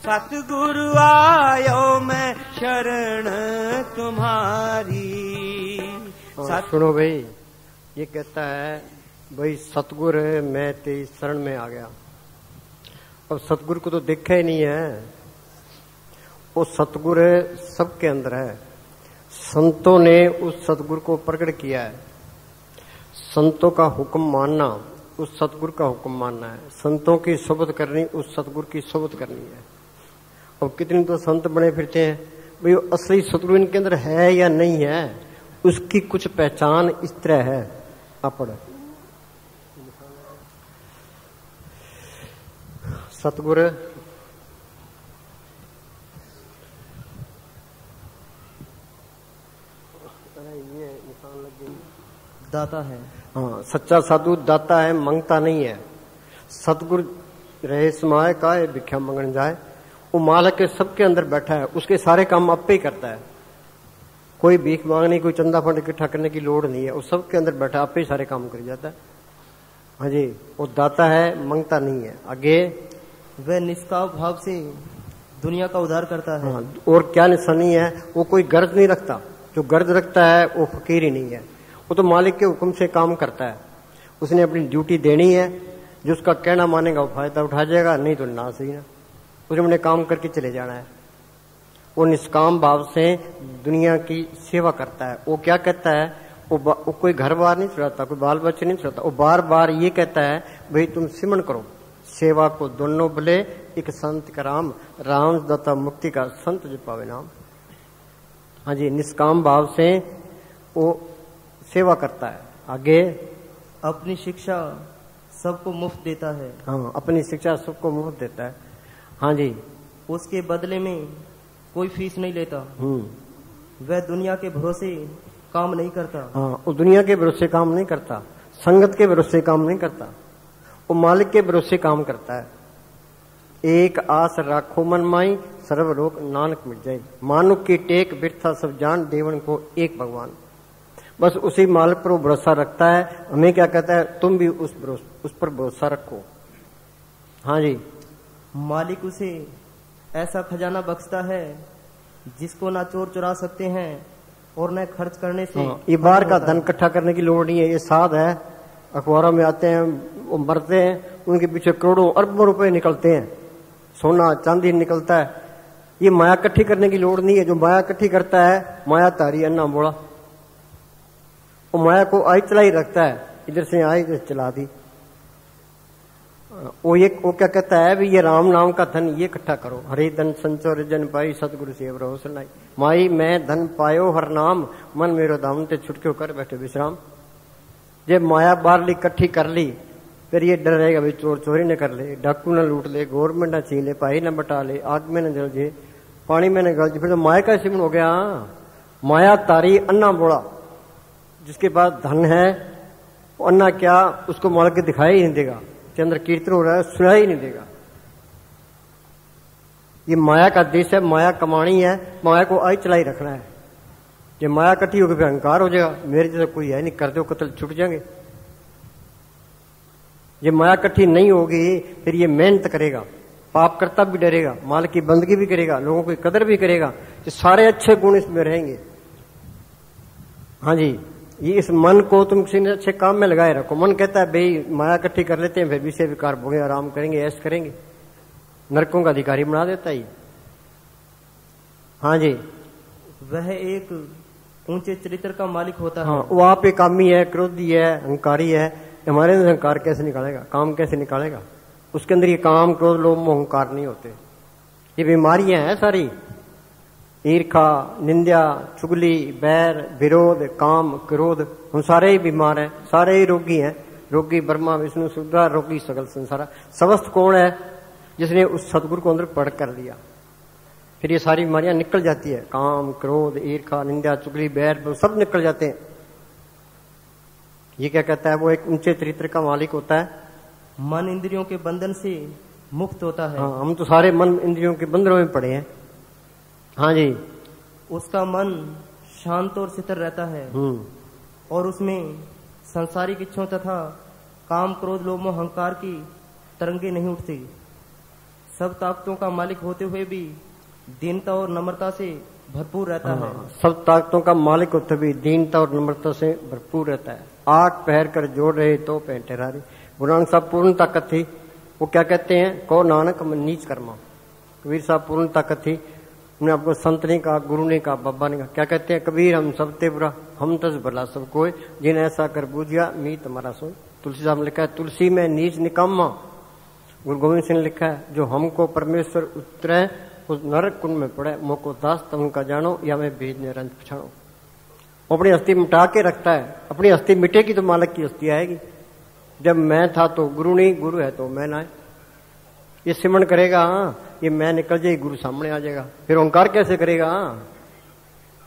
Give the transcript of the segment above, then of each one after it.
सतगुरु आयो मैं शरण तुम्हारी। सुनो भाई, ये कहता है भाई सतगुर मैं तेरी शरण में आ गया। अब सतगुर को तो देखा ही नहीं है, वो सतगुर सबके अंदर है। संतों ने उस सतगुर को प्रकट किया है। संतों का हुक्म मानना उस सतगुर का हुक्म मानना है। संतों की सोबत करनी उस सतगुर की सोबत करनी है। अब कितने तो संत बने फिरते हैं, भाई वो असली सतगुरु इनके अंदर है या नहीं है, उसकी कुछ पहचान इस तरह है। अपड़ सतगुरु दाता है। हाँ, सच्चा साधु दाता है, मांगता नहीं है। सतगुरु रहे समाय का भिक्षा मंगन जाए। वो मालिक के सबके अंदर बैठा है, उसके सारे काम आपे ही करता है। कोई भीख मांगने, कोई चंदा फंड इकट्ठा करने की लोड़ नहीं है। वो सबके अंदर बैठा आपे ही सारे काम कर जाता है। हाँ जी, वो दाता है, मांगता नहीं है। आगे वह निष्काम भाव से दुनिया का उद्धार करता है। हाँ, और क्या निशानी है, वो कोई गर्ज नहीं रखता। जो गर्ज रखता है वो फकीर ही नहीं है, वो तो मालिक के हुक्म से काम करता है। उसने अपनी ड्यूटी देनी है, जो उसका कहना मानेगा वो फायदा उठा जाएगा, नहीं तो ना सही ना। उसने अपने काम करके चले जाना है। वो निष्काम भाव से दुनिया की सेवा करता है। वो क्या कहता है, वो कोई घर बार नहीं चढ़ाता, कोई बाल बच्चे नहीं चढ़ाता। वो बार बार ये कहता है भाई तुम सिमरन करो, सेवा को दोनों भले एक संत का राम, राम दाता मुक्ति का संत जो पावे नाम। हाँ जी, निष्काम भाव से वो सेवा करता है। आगे अपनी शिक्षा सबको मुफ्त देता है। हाँ, अपनी शिक्षा सबको मुफ्त देता है। हाँ जी, उसके बदले में कोई फीस नहीं लेता। वह दुनिया के भरोसे काम नहीं करता। हाँ, वो दुनिया के भरोसे काम नहीं करता, संगत के भरोसे काम नहीं करता, वो मालिक के भरोसे काम करता है। एक आस राखो मन माई, सर्व रोग नानक मिट जाए। मानुक की टेक बिरथा सब जान, देवन को एक भगवान। बस उसी मालिक पर वो भरोसा रखता है। हमें क्या कहता है, तुम भी उस पर भरोसा रखो। हाँ जी, मालिक उसे ऐसा खजाना बख्शता है जिसको ना चोर चुरा सकते हैं और न खर्च करने से। हाँ, ये बाहर का धन इकट्ठा करने की लोड़ नहीं है। ये साध है, अखबारों में आते हैं, वो मरते हैं, उनके पीछे करोड़ों अरबों रुपए निकलते हैं, सोना चांदी निकलता है। ये माया इकट्ठी करने की लोड़ नहीं है। जो माया इकट्ठी करता है, माया तारी अन्ना बोला, वो माया को आई चलाई रखता है, इधर से आई इधर चला दी। वो क्या कहता है भी ये राम नाम का धन ये इकट्ठा करो। हरे धन संचोर जन पाई, सतगुरु से रहो सुनाई। माई मैं धन पायो हर नाम, मन मेरो दाम ते छुटक्यो कर बैठे विश्राम। जब माया बाहर ली इकट्ठी कर ली, फिर ये डर रहेगा भाई चोर चोरी न कर ले, डाकू न लूट ले, गवर्नमेंट न छीन ले, भाई न बटा ले, आग में न जल जे, पानी में न गल जे। फिर तो माया का सिमन हो गया। माया तारी अन्ना बोला। जिसके पास धन है वो अन्ना क्या उसको मालिक के दिखाई ही नहीं देगा। चंद्र कीर्तन हो रहा है, सुनाई ही नहीं देगा। ये माया का देश है, माया कमानी है, माया को आई चलाई रखना है। ये माया इकट्ठी होकर फिर अहंकार हो जाएगा, मेरे जैसा कोई है नहीं, कर दो कत्ल छुट जाएंगे। ये माया इकट्ठी नहीं होगी, फिर ये मेहनत करेगा, पाप करता भी डरेगा, मालिक की बंदगी भी करेगा, लोगों की कदर भी करेगा। ये सारे अच्छे गुण इसमें रहेंगे। हाँ जी, ये इस मन को तुम किसी अच्छे काम में लगाए रखो। मन कहता है भाई माया इकट्ठी कर लेते हैं, फिर विषय विकार भोगे, आराम करेंगे, ऐश करेंगे, नरकों का अधिकारी बना देता ही। हाँ जी, वह एक ऊंचे चरित्र का मालिक होता है। हाँ, वो आप एक कामी है, क्रोधी है, अहंकारी है। हमारे अंदर अहंकार कैसे निकालेगा, काम कैसे निकालेगा? उसके अंदर ये काम क्रोध लोभ मोह अहंकार नहीं होते। ये बीमारियां हैं सारी, ईर्खा, निंदा, चुगली, बैर, विरोध, काम, क्रोध, हम सारे ही बीमार हैं, सारे ही रोगी हैं। रोगी ब्रह्मा विष्णु शुद्रा, रोगी सगल संसारा। स्वस्थ कौन है? जिसने उस सतगुरु को अंदर पढ़ कर लिया। फिर ये सारी बीमारियां निकल जाती है, काम, क्रोध, ईर्खा, निंदा, चुगली, बैर, सब निकल जाते हैं। ये क्या कहता है? वो एक ऊंचे चरित्र का मालिक होता है। मन इंद्रियों के बंधन से मुक्त होता है। हाँ, हम तो सारे मन इंद्रियों के बंधनों में पड़े हैं। हाँ जी, उसका मन शांत और स्थिर रहता है। और उसमें सांसारिक इच्छाओं तथा काम क्रोध लोभ मोह अहंकार की तरंगे नहीं उठती। सब ताकतों का मालिक होते हुए भी दीनता और नम्रता से भरपूर रहता है। सब ताकतों का मालिक होते हुए दीनता और नम्रता से भरपूर रहता है। 8 पहर कर जोड़ रहे तो पैंट ठहरारे। गुरु नानक साहब पूर्ण ताकत थी। वो क्या कहते हैं, को नानक मैं नीच कर्मा। कबीर साहब पूर्ण ताकत थी। उन्हें आपको संत ने कहा, गुरु ने कहा, बाबा ने कहा। क्या कहते हैं, कबीर हम सब ते बुरा हम तस भला सब कोई, जिन ऐसा कर बूझिया मी तुम्हारा सोई। तुलसी साहब ने लिखा है, तुलसी में नीच निकम्मा। गुरु गोविंद सिंह ने लिखा है, जो हमको परमेश्वर उतरे उस नरक कुंड में पड़े, मोको दास तम का जानो या मैं बीज ने रंज पछाणो। अपनी हस्ती मिटा के रखता है। अपनी हस्ती मिटेगी तो मालिक की हस्ती आएगी। जब मैं था तो गुरु नहीं, गुरु है तो मैं ना। ये सिमरण करेगा, ये मैं निकल जाए, गुरु सामने आ जाएगा। फिर ओंकार कैसे करेगा?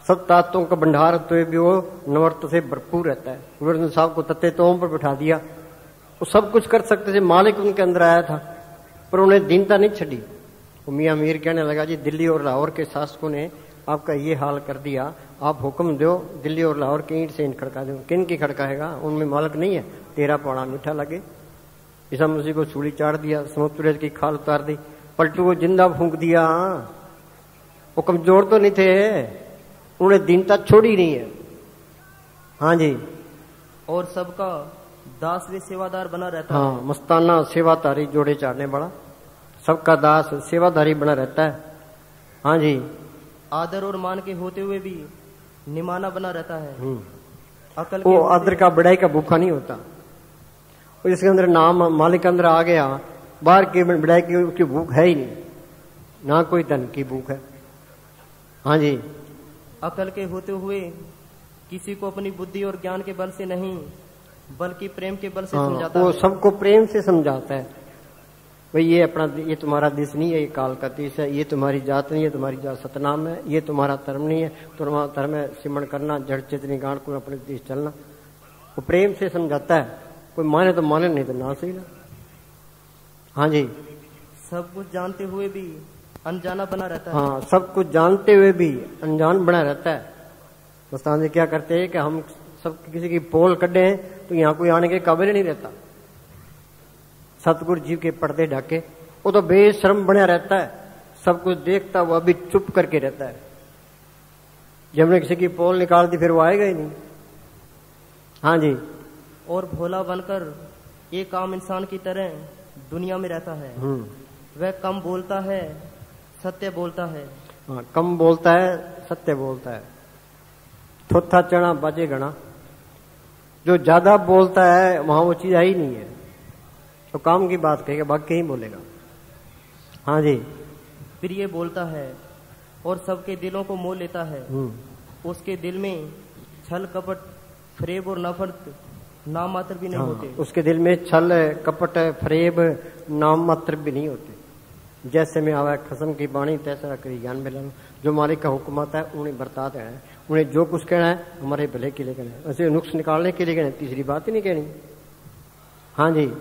सब ताकतों का भंडार तो भी वो नवर्त से भरपूर रहता है। गुरु साहब को तत्ते तोम पर बिठा दिया, वो सब कुछ कर सकते थे, मालिक उनके अंदर आया था, पर उन्हें दीनता नहीं छड़ी। मियां मीर कहने लगा, जी दिल्ली और लाहौर के शासकों ने आपका ये हाल कर दिया, आप हुक्म दो दिल्ली और लाहौर की ईंट से ईंट खड़का दो। किन की खड़काएगा? उनमें मालिक नहीं है। तेरा पाना मीठा लगे। ईसा मसीह को सूली चाड़ दिया, समुद्र की खाल उतार दी, पलटू को जिंदा फूंक दिया। वो कमजोर तो नहीं थे, उन्हें दीनता छोड़ी नहीं है। हाँ जी। और सबका दास व सेवादार बना रहता है। हाँ, मस्ताना सेवाधारी जोड़े चाड़ने वाला, सबका दास सेवाधारी बना रहता है। हाँ जी। आदर और मान के होते हुए भी निमाना बना रहता है। अकल वो आदर का बड़ाई का भूखा नहीं होता। और इसके अंदर नाम मालिक अंदर आ गया, बाहर की बड़ाई की उसकी भूख है ही नहीं, ना कोई धन की भूख है। हाँ जी। अकल के होते हुए किसी को अपनी बुद्धि और ज्ञान के बल से नहीं बल्कि प्रेम के बल से समझाता है। वो सबको प्रेम से समझाता है, भाई ये अपना, ये तुम्हारा देश नहीं है, ये काल का देश है, ये तुम्हारी जात नहीं है, तुम्हारी जात सतनाम है, ये तुम्हारा धर्म नहीं है, तुम्हारा धर्म है सिमरण करना, जड़ चेतनी गांठ को अपने देश चलना। वो प्रेम से समझाता है। कोई माने तो माने, नहीं तो ना सही ना। हाँ जी। सब कुछ जानते हुए भी अनजाना बना रहता है। हाँ, सब कुछ जानते हुए भी अनजान बना रहता है। दोस्तान जी क्या करते हैं कि हम सब किसी की पोल कड्डे हैं तो यहाँ कोई आने के काबिल नहीं रहता। सतगुरु जी के पर्दे ढके, वो तो बेशर्म बना रहता है, सब कुछ देखता, वो अभी चुप करके रहता है। जब हमने किसी की पोल निकाल दी फिर वो आएगा ही नहीं। हाँ जी। और भोला बनकर एक आम इंसान की तरह दुनिया में रहता है। वह कम बोलता है, सत्य बोलता है। हाँ, कम बोलता है, सत्य बोलता है। थोथा चना बाजे गणा। जो ज्यादा बोलता है वहां वो चीज आई नहीं है, तो काम की बात कहेगा, बाकी ही बोलेगा। हाँ जी। प्रिय बोलता है और सबके दिलों को मोह लेता है। उसके दिल में छल कपट फरेब और नफरत नाम मात्र भी नहीं होते। उसके दिल में छल कपट फरेब नाम मात्र भी नहीं होते। जैसे में आवा खसम की बाणी तैसा करी ज्ञान मिला। जो मालिक का हुक्म आता है उन्हें बरता देना है, उन्हें जो कुछ कहना है हमारे भले के लिए कहना है, वैसे नुक्स निकालने के लिए कहना है, तीसरी बात ही नहीं कहनी। हाँ जी।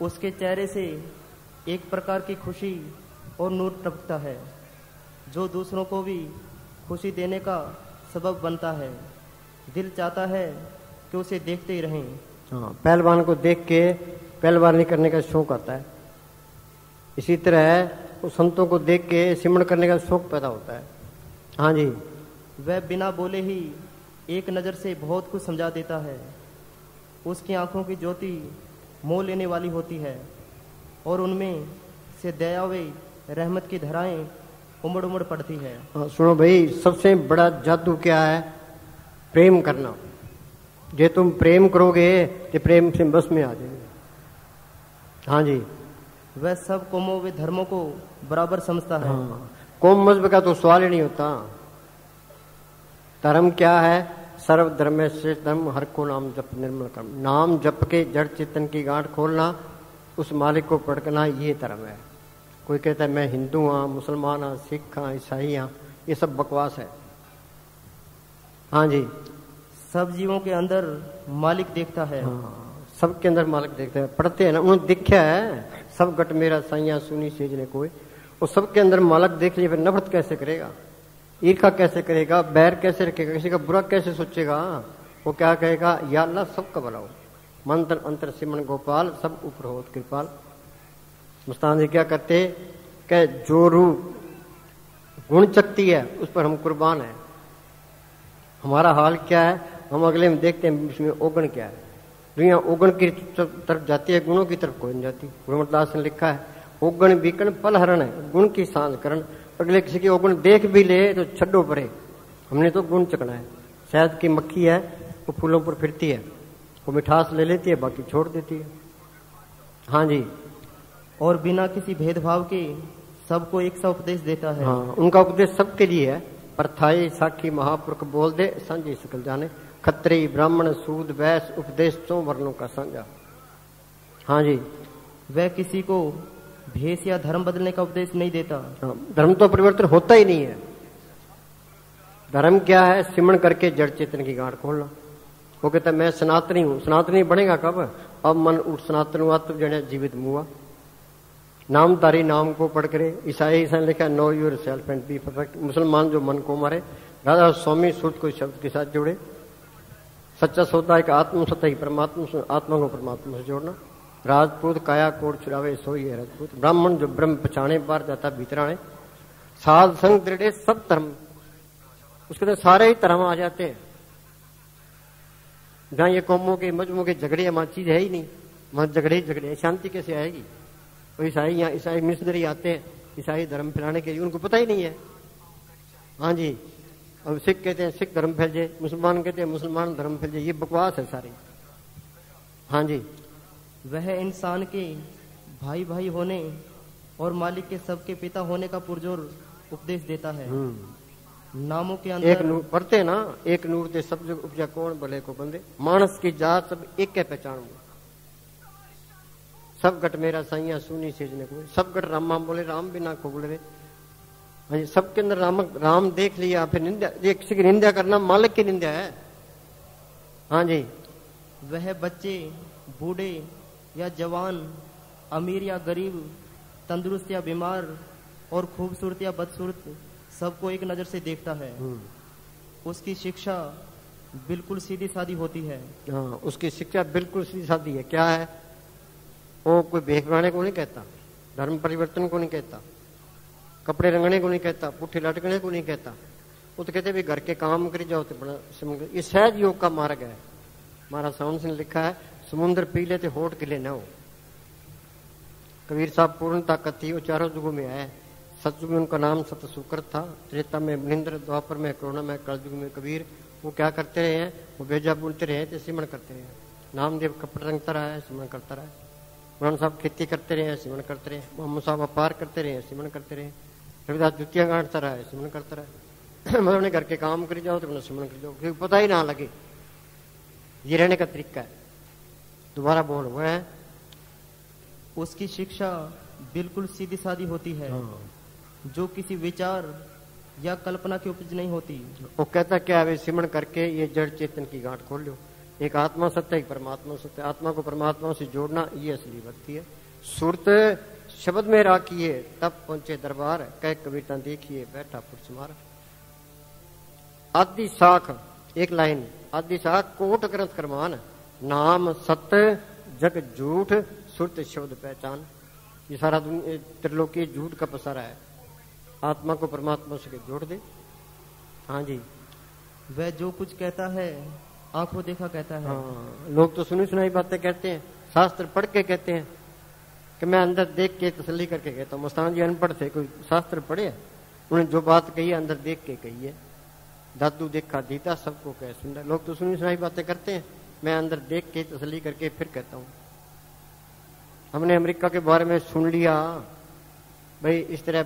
उसके चेहरे से एक प्रकार की खुशी और नूर टपकता है, जो दूसरों को भी खुशी देने का सबब बनता है। दिल चाहता है कि उसे देखते ही रहें। हाँ, पहलवान को देख के पहलवानी करने का शौक आता है। इसी तरह वो संतों को देख के सिमरण करने का शौक पैदा होता है। हाँ जी। वह बिना बोले ही एक नजर से बहुत कुछ समझा देता है। उसकी आंखों की ज्योति मोह लेने वाली होती है और उनमें से दया व रहमत की धाराएं उमड़ उमड़ पड़ती है। सुनो भाई, सबसे बड़ा जादू क्या है? प्रेम करना। जे तुम प्रेम करोगे तो प्रेम से बस में आ जाएंगे। हाँ जी। वह सब कौमों व धर्मों को बराबर समझता है। हाँ, कौम मजहब का तो सवाल ही नहीं होता। धर्म क्या है? सर्व धर्म श्रेष्ठ धर्म, हर को नाम जप निर्मल कर्म। नाम जप के जड़ चेतन की गांठ खोलना, उस मालिक को पड़कना, ये धर्म है। कोई कहता है मैं हिंदू हाँ, मुसलमान हाँ, सिख हाँ, ईसाई हाँ, ये सब बकवास है। हाँ जी। सब जीवों के अंदर मालिक देखता है। हाँ, सबके अंदर मालिक देखता है। पढ़ते हैं ना, उन्होंने देखा है सब गट मेरा साइया सुनी सेज ने कोई। वो सबके अंदर मालिक देख लिया, फिर नफरत कैसे करेगा, ईर्खा कैसे करेगा, बैर कैसे रखेगा, किसी का बुरा कैसे सोचेगा? वो क्या कहेगा, या अल्लाह सबका भलाओ, मंत्र अंतर सिमन गोपाल, सब ऊपर होत कृपाल। मुस्तान जी क्या करते कि जो रूह गुण चकती है उस पर हम कुर्बान है। हमारा हाल क्या है, हम अगले में देखते हैं इसमें ओगण क्या है। दुनिया ओगण की तरफ जाती है, गुणों की तरफ कोई नहीं जाती। गुरुमतदास ने लिखा है, ओगण बीकण पल हरण है, गुण की सांझ करण। अगले किसी की ओगण देख भी ले तो छड्डो परे, हमने तो गुण चकना है। शहद की मक्खी है, वो फूलों पर फिरती है, वो मिठास ले लेती है, बाकी छोड़ देती है। हाँ जी। और बिना किसी भेदभाव के सबको एक सा उपदेश देता है। हाँ, उनका उपदेश सबके लिए है। परथाई साखी महापुरुष बोल दे, सांझी सकल जाने, खत्री ब्राह्मण सूद वैश्य, उपदेश 4 वर्णों का सांझा। हाँ जी। वह किसी को भेष या धर्म बदलने का उपदेश नहीं देता। हाँ, धर्म तो परिवर्तन होता ही नहीं है। धर्म क्या है, सिमरण करके जड़ चेतन की गांठ खोलना। वो कहता है मैं सनातनी हूं। सनातनी बनेगा कब, अब मन उठ सनातन हुआ तो जड़े जीवित मुआ। नामधारी नाम को पढ़ करे। ईसाई ने लिखा know yourself and be perfect. मुसलमान जो मन को मारे, राधा स्वामी सुरत को शब्द के साथ जोड़े। सच्चा सौदा एक आत्म सत्ता ही परमात्मा, आत्मा को परमात्मा से जोड़ना। राजपूत काया कोट चुरावे सोई है राजपूत। ब्राह्मण जो ब्रह्म पछाणे बाहर जाता भीतर आने। साध संग दृढ़ सब धर्म, उसके तो सारे ही धर्म आ जाते हैं। जहां ये कौमों के मजमों के झगड़े हमारी चीज है ही नहीं, वहां झगड़े ही झगड़े, शांति कैसे आएगी। और ईसाई यहाँ ईसाई मिशनरी आते हैं ईसाई धर्म फैलाने के लिए, उनको पता ही नहीं है। हाँ जी। और सिख कहते हैं सिख धर्म फैल जाए, मुसलमान कहते हैं मुसलमान धर्म फैल जाए, ये बकवास है सारी। हाँ जी। वह इंसान के भाई भाई होने और मालिक के सबके पिता होने का पुरजोर उपदेश देता है। नामों के अंदर एक नूर पढ़ते ना, एक नूर दे सब जग उपजा कौन भले को बंदे। मानस की जात सब एक के पहचान, सब गट मेरा साइया सुनी सेजने को, सब गट राम बोले राम बिना खोगल रे। हाँ जी। सबके अंदर राम देख लिया, फिर निंदा, ये किसी की निंदा करना मालिक की निंदा है। हाँ जी। वह बच्चे बूढ़े या जवान, अमीर या गरीब, तंदुरुस्त या बीमार, और खूबसूरत या बदसूरत, सबको एक नजर से देखता है। उसकी शिक्षा बिल्कुल सीधी सादी होती है। हाँ, उसकी शिक्षा बिल्कुल सीधी सादी है। क्या है, वो कोई भेख बनाने को नहीं कहता, धर्म परिवर्तन को नहीं कहता, कपड़े रंगने को नहीं कहता, पुट्ठी लटकने को नहीं कहता। वो तो कहते भी घर के काम करी जाओ तो बड़ा समझ। ये सहज योग का मार्ग है। महाराज सावन सिंह ने लिखा है, समुद्र पी लेते होठ के लिए न हो। कबीर साहब पूर्णता कथी, वो चारों युगों में आए। सतयुग में उनका नाम सत सुकर था, त्रेता में मनिंद्र, द्वापर में करुणा में, कलयुग में कबीर। वो क्या करते रहे हैं, वो बेजा बोलते रहे थे, सिमरण करते रहे। नामदेव कपड़े रंगता रहा है, सिमरण करता रहा। मौलाना साहब खेती करते रहे, सिमरण करते रहे। मोहम्मद साहब व्यापार करते रहे, सिमरण करते रहे। रविदास जुतियां गांठता रहा है, सिमरण करता रहा। मतलब अपने घर के काम करी जाओ तो अपना सिमरण कर जाओ, क्योंकि पता ही ना लगे। ये रहने का तरीका है। दोबारा बोल हुआ है, उसकी शिक्षा बिल्कुल सीधी सादी होती है। जो किसी विचार या कल्पना की उपज नहीं होती। वो कहता क्या है, सिमरण करके ये जड़ चेतन की गांठ खोल लो। एक आत्मा सत्य, एक परमात्मा सत्य। आत्मा को परमात्मा से जोड़ना ये असली भक्ति है। सुरत शब्द में राखिए, तब पहुंचे दरबार, कह कविता देखिए बैठा पुरस्मार। आदि शाख, एक लाइन, आदि शाख कोट ग्रंथ करमान, नाम सत्य जग झूठ, सुरत शब्द पहचान। ये सारा त्रिलोकी झूठ का पसारा है। आत्मा को परमात्मा से जोड़ दे। हाँ जी। वह जो कुछ कहता है आंखों देखा कहता है। हाँ, लोग तो सुनी सुनाई बातें कहते हैं, शास्त्र पढ़ के कहते हैं कि मैं अंदर देख के तसल्ली करके कहता हूँ। मुस्तान जी अनपढ़ थे, कोई शास्त्र पढ़े, उन्हें जो बात कही है अंदर देख के कही है। दादू देखा दीता सबको कह सुन। लोग तो सुनी सुनाई बातें करते हैं, मैं अंदर देख के तसल्ली करके फिर कहता हूँ। हमने अमेरिका के बारे में सुन लिया, भाई इस तरह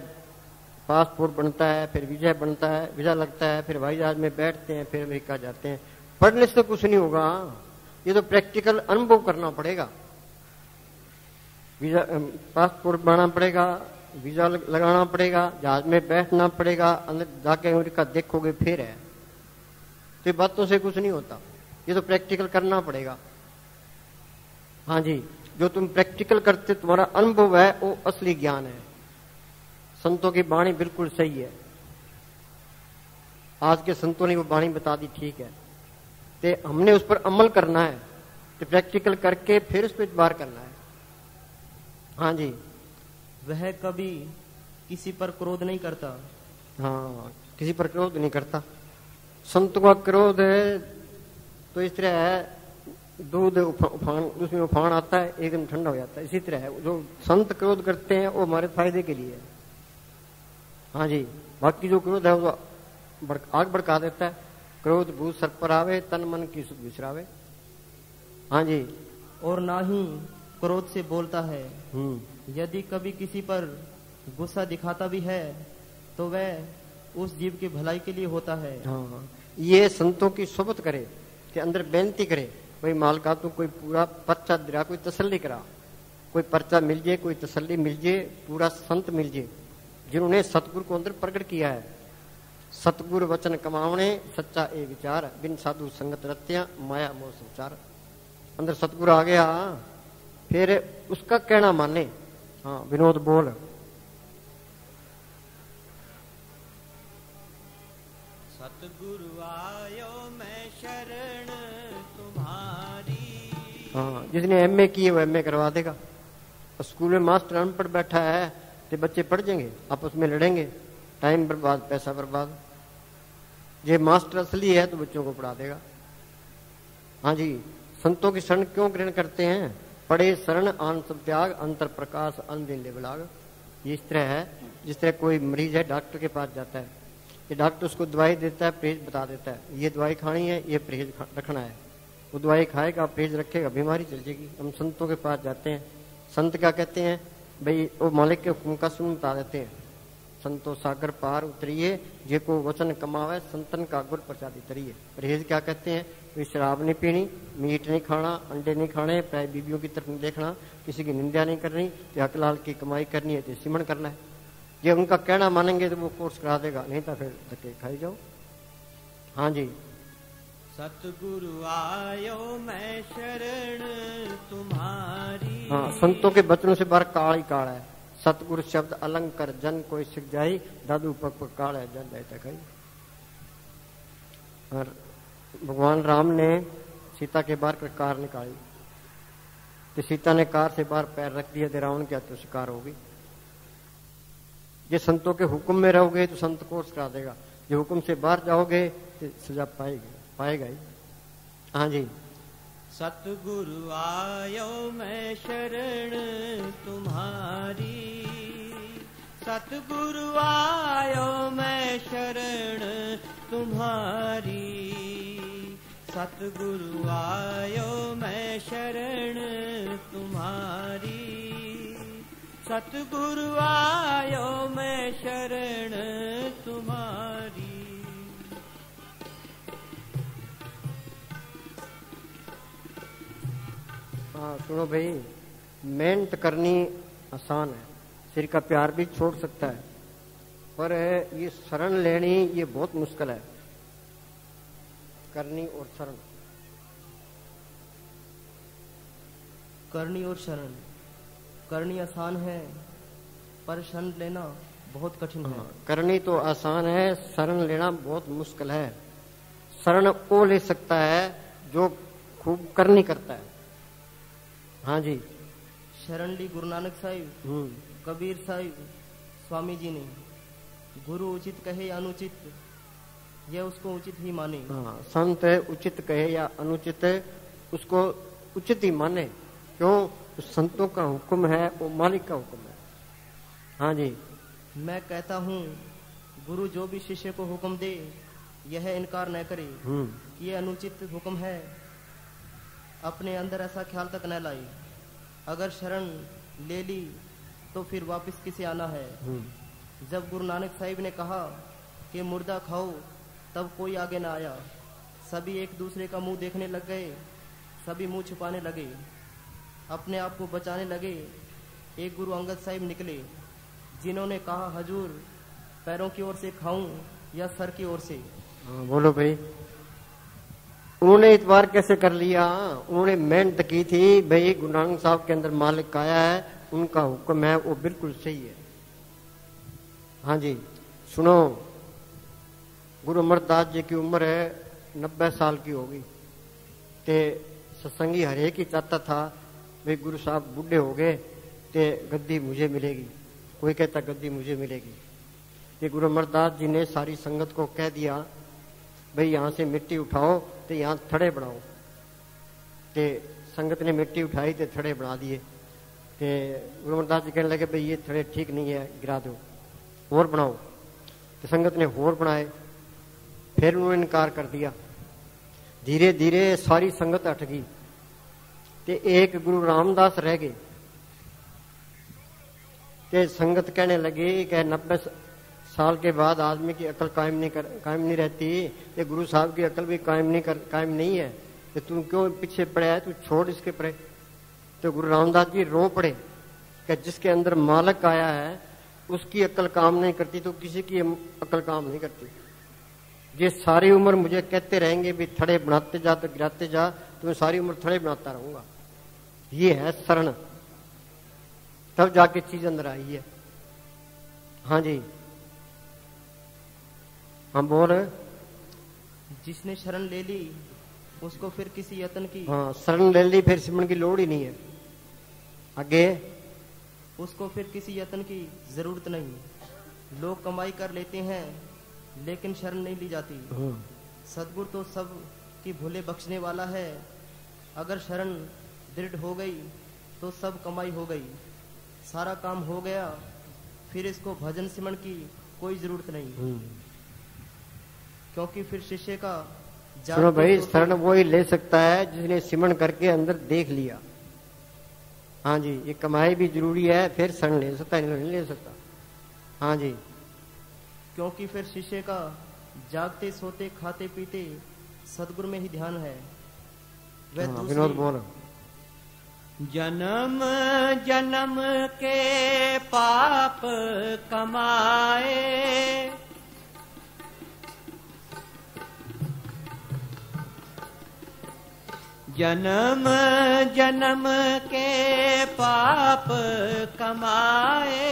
पासपोर्ट बनता है, फिर वीजा बनता है, वीजा लगता है, फिर हवाई जहाज में बैठते हैं, फिर अमेरिका जाते हैं। पढ़ने से तो कुछ नहीं होगा, ये तो प्रैक्टिकल अनुभव करना पड़ेगा। वीजा पासपोर्ट बनाना पड़ेगा, वीजा लगाना पड़ेगा, जहाज में बैठना पड़ेगा, अंदर जाके अमेरिका देखोगे फिर है। तो ये बातों से कुछ नहीं होता, ये तो प्रैक्टिकल करना पड़ेगा। हाँ जी, जो तुम प्रैक्टिकल करते तुम्हारा अनुभव है वो असली ज्ञान है। संतों की वाणी बिल्कुल सही है। आज के संतों ने वो वाणी बता दी, ठीक है। तो हमने उस पर अमल करना है, तो प्रैक्टिकल करके फिर उस पर वार करना है। हाँ जी। वह कभी किसी पर क्रोध नहीं करता। हाँ, किसी पर क्रोध नहीं करता। संत का क्रोध है तो इस तरह है, दूध उफान, उसमें उफान आता है, एकदम ठंडा हो जाता है। इसी तरह है, जो संत क्रोध करते हैं वो हमारे फायदे के लिए है। हाँ जी। बाकी जो क्रोध है वो आग भड़का देता है। क्रोध भूत सर पर आवे, तन मन की सुध बिसरावे। हाँ जी। और ना ही क्रोध से बोलता है। यदि कभी किसी पर गुस्सा दिखाता भी है तो वह उस जीव की भलाई के लिए होता है। हाँ, ये संतों की सोबत करे कि अंदर बेनती करे, कोई मालका तो कोई पूरा पर्चा दिरा, कोई तसल्ली करा, कोई पर्चा मिल जाए, कोई तसल्ली मिल जाए, पूरा संत मिल जाए जिन्होंने सतगुरु को अंदर प्रकट किया है। सतगुरु वचन कमावने, सच्चा ए विचार, बिन साधु संगत रत्या, माया मोह संचार। अंदर सतगुरु आ गया, फिर उसका कहना माने। हाँ विनोद बोल। सतगुरु आयो मैं शरण तुम्हारी। हाँ, जिसने एमए की है वो एमए करवा देगा। स्कूल में मास्टर अनपढ़ बैठा है तो बच्चे पढ़ जाएंगे, आपस में लड़ेंगे, टाइम बर्बाद, पैसा बर्बाद। ये मास्टर असली है तो बच्चों को पढ़ा देगा। हाँ जी। संतों की शरण क्यों ग्रहण करते हैं? पढ़े शरण आन सब त्याग, अंतर प्रकाश अन दिन ले बलाग। ये इस तरह है, जिस तरह कोई मरीज है डॉक्टर के पास जाता है, ये डॉक्टर उसको दवाई देता है, परहेज बता देता है, ये दवाई खानी है, ये परहेज रखना है। वो दवाई खाएगा, परहेज रखेगा, बीमारी चल जाएगी। हम संतों के पास जाते हैं, संत क्या कहते हैं भाई, वो मालिक के हुक्म का सुन बता देते हैं। संतो सागर पार उतरिए, जे को वचन कमावे, संतन का गुर प्रसादी तरिए। परहेज क्या कहते हैं? कोई शराब नहीं पीनी, मीट नहीं खाना, अंडे नहीं खाने, प्राय बीबियों की तरफ नहीं देखना, किसी की निंदा नहीं करनी, हक लाल की कमाई करनी है तो सिमरण करना है। ये उनका कहना मानेंगे तो वो कोर्स करा देगा, नहीं तो फिर धक्के खाई जाओ। हाँ जी। सतगुरु आयो मैं शरण तुम्हारी। हाँ, संतों के बचनों से बाहर काल ही काल है। सतगुरु शब्द अलंकर जन कोई सिख जाई, दादू पग पग काल है जन जाए तक। और भगवान राम ने सीता के बाहर कार निकाली तो सीता ने कार से बाहर पैर रख दिया तो रावण की हत्या शिकार होगी। ये संतों के हुक्म में रहोगे तो संत कोर्स करा देगा, जो हुक्म से बाहर जाओगे तो सजा पाएगा ही। हाँ जी। सतगुरु आयो मैं शरण तुम्हारी। सतगुरु आयो मैं शरण तुम्हारी। सतगुरु आयो मैं शरण तुम्हारी। सतगुरु आयो मैं शरण तुम्हारी। हाँ सुनो भाई, मेहनत करनी आसान है, सिर का प्यार भी छोड़ सकता है, पर ये शरण लेनी ये बहुत मुश्किल है। करनी और शरण, करनी और शरण। करनी आसान है पर शरण लेना बहुत कठिन है। करनी तो आसान है, शरण लेना बहुत मुश्किल है। शरण वो ले सकता है जो खूब करनी करता है। हाँ जी। शरण ली गुरु नानक साहिब, कबीर साहिब, स्वामी जी ने। गुरु उचित कहे या अनुचित, यह उसको उचित ही माने। हाँ, संत उचित कहे या अनुचित उसको उचित ही माने। क्यों? तो संतों का हुक्म है वो मालिक का हुक्म है। हाँ जी। मैं कहता हूँ गुरु जो भी शिष्य को हुक्म दे यह इनकार न करे कि यह अनुचित हुक्म है, अपने अंदर ऐसा ख्याल तक न लाए। अगर शरण ले ली तो फिर वापस किसे आना है। जब गुरु नानक साहिब ने कहा कि मुर्दा खाओ तब कोई आगे न आया। सभी एक दूसरे का मुंह देखने लग गए, सभी मुंह छुपाने लगे, अपने आप को बचाने लगे। एक गुरु अंगद साहिब निकले जिन्होंने कहा, हजूर पैरों की ओर से खाऊं या सर की ओर से। बोलो भाई, उन्होंने इतवार कैसे कर लिया? उन्होंने मेहनत की थी भाई, गुरु नानक साहब के अंदर मालिक आया है, उनका हुक्म है वो बिल्कुल सही है। हाँ जी। सुनो, गुरु अमरदास जी की उम्र है 90 साल की होगी, ते सत्संगी हरेक ही चाहता था भाई गुरु साहब बूढ़े हो गए ते गद्दी मुझे मिलेगी, कोई कहता गद्दी मुझे मिलेगी। ये गुरु अमरदास जी ने सारी संगत को कह दिया भाई यहाँ से मिट्टी उठाओ तो यहाँ थड़े बनाओ। ते संगत ने मिट्टी उठाई तो थड़े बना दिए। ते गुरु अमरदास जी कहने लगे भाई ये थड़े ठीक नहीं है, गिरा दो, और बनाओ। तो संगत ने और बनाए, फिर उन्होंने इनकार कर दिया। धीरे धीरे सारी संगत हट गई, ते एक गुरु रामदास रह गए। ते संगत कहने लगी कि 90 साल के बाद आदमी की अकल कायम नहीं रहती, ये गुरु साहब की अकल भी कायम नहीं है, तो तू क्यों पीछे पड़ा है, तू छोड़ इसके पड़े। तो गुरु रामदास जी रो पड़े कि जिसके अंदर मालक आया है उसकी अकल काम नहीं करती तो किसी की अकल काम नहीं करती। ये सारी उम्र मुझे कहते रहेंगे भी थड़े बनाते जा तो गिराते जा, तो मैं सारी उम्र थड़े बनाता रहूंगा। ये है शरण, तब जाके चीज अंदर आई है। हाँ जी, हम बोल। जिसने शरण ले ली उसको फिर किसी यत्न की, हाँ, शरण ले ली फिर सिमरन की लोड़ ही नहीं है। आगे उसको फिर किसी यत्न की जरूरत नहीं। लोग कमाई कर लेते हैं लेकिन शरण नहीं ली जाती। सदगुरु तो सब की भूले बख्शने वाला है। अगर शरण दृढ़ हो गई तो सब कमाई हो गई, सारा काम हो गया, फिर इसको भजन सिमरन की कोई जरूरत नहीं। क्योंकि फिर शिष्य का सुनो भाई, शरण वो ही ले सकता है जिसने सिमरन करके अंदर देख लिया। हाँ जी, ये कमाई भी जरूरी है, फिर शरण ले सकता है, नहीं ले सकता। हाँ जी, क्योंकि फिर शिष्य का जागते सोते खाते पीते सदगुरु में ही ध्यान है। वह विनोद बोलो। जन्म जन्म के पाप कमाए, जन्म जन्म के पाप कमाए,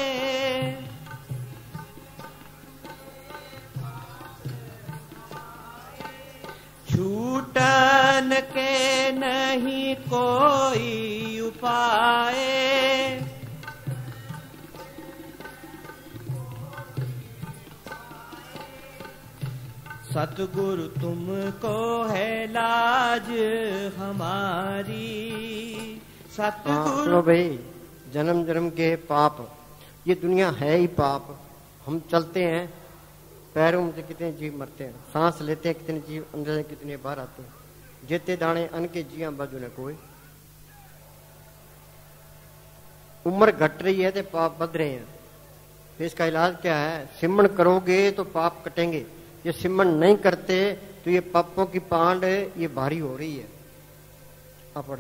छूटन के नहीं कोई उपाय, सतगुरु तुमको है लाज हमारी। सतगुरु भाई, जन्म जन्म के पाप, ये दुनिया है ही पाप। हम चलते हैं, पैरों में कितने जीव मरते हैं, सांस लेते हैं कितने जीव अंदर से कितने बाहर आते हैं। जेते दाने अन के जिया बाजू ने कोई। उम्र घट रही है तो पाप बढ़ रहे हैं, तो इसका इलाज क्या है? सिमरन करोगे तो पाप कटेंगे। ये सिमरन नहीं करते तो ये पापों की पांड ये भारी हो रही है। अपड़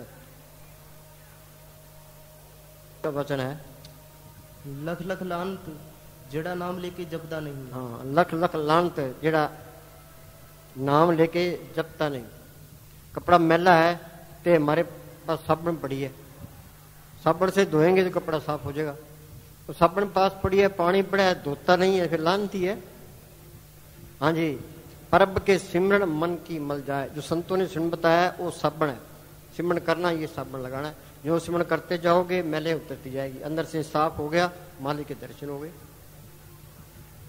तो वचन है, लख लख लानत जेड़ा नाम लेके जपदा नहीं। हाँ, लख लख लानत जेड़ा नाम लेके जपता नहीं। कपड़ा मैला है तो हमारे पास साबुन पड़ी है, साबुन से धोएंगे तो कपड़ा साफ हो जाएगा। तो साबुन पास पड़ी है, पानी पड़ा है, धोता नहीं है, फिर लानती है। हाँ जी, परब के सिमरन मन की मल जाए। जो संतों ने सिमरन बताया वो साबुन है। सिमरन करना ये साबुन लगाना है। जो सिमरन करते जाओगे मैले उतरती जाएगी, अंदर से साफ हो गया, मालिक के दर्शन हो गए।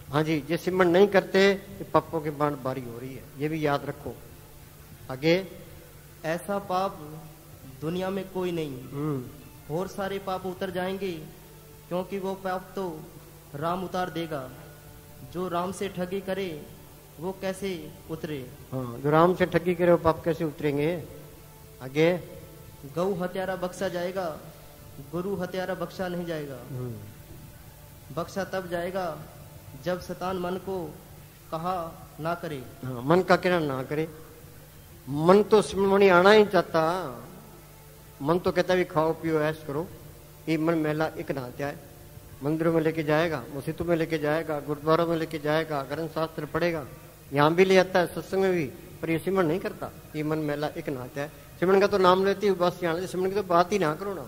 हाँ जी, ये सिमरन नहीं करते ये पापों की बांध बारी हो रही है, ये भी याद रखो। आगे, ऐसा पाप दुनिया में कोई नहीं। और सारे पाप उतर जाएंगे, क्योंकि वो पाप तो राम उतार देगा। जो राम से ठगी करे वो कैसे उतरे? हाँ, जो राम से ठगी करे वो पाप कैसे उतरेंगे? आगे, गऊ हत्यारा बख्शा जाएगा, गुरु हत्यारा बख्शा नहीं जाएगा। बख्शा तब जाएगा जब शैतान मन को कहा ना करे। हाँ, मन का कहना ना करे। मन तो सिमरन आना ही चाहता। मन तो कहता भी खाओ पियो ऐश करो। ये मन मेला एक नहात्या है। मंदिरों में लेके जाएगा, मस्जिदों में लेके जाएगा, गुरुद्वारों में लेके जाएगा, ग्रंथ शास्त्र पढ़ेगा, यहाँ भी ले आता है, सत्संग में भी, पर ये सिमरन नहीं करता। ये मन मेला एक नहात्या है। सिमरन का तो नाम लेती हूँ बस, यहाँ सिमरन की तो बात ही ना करो ना।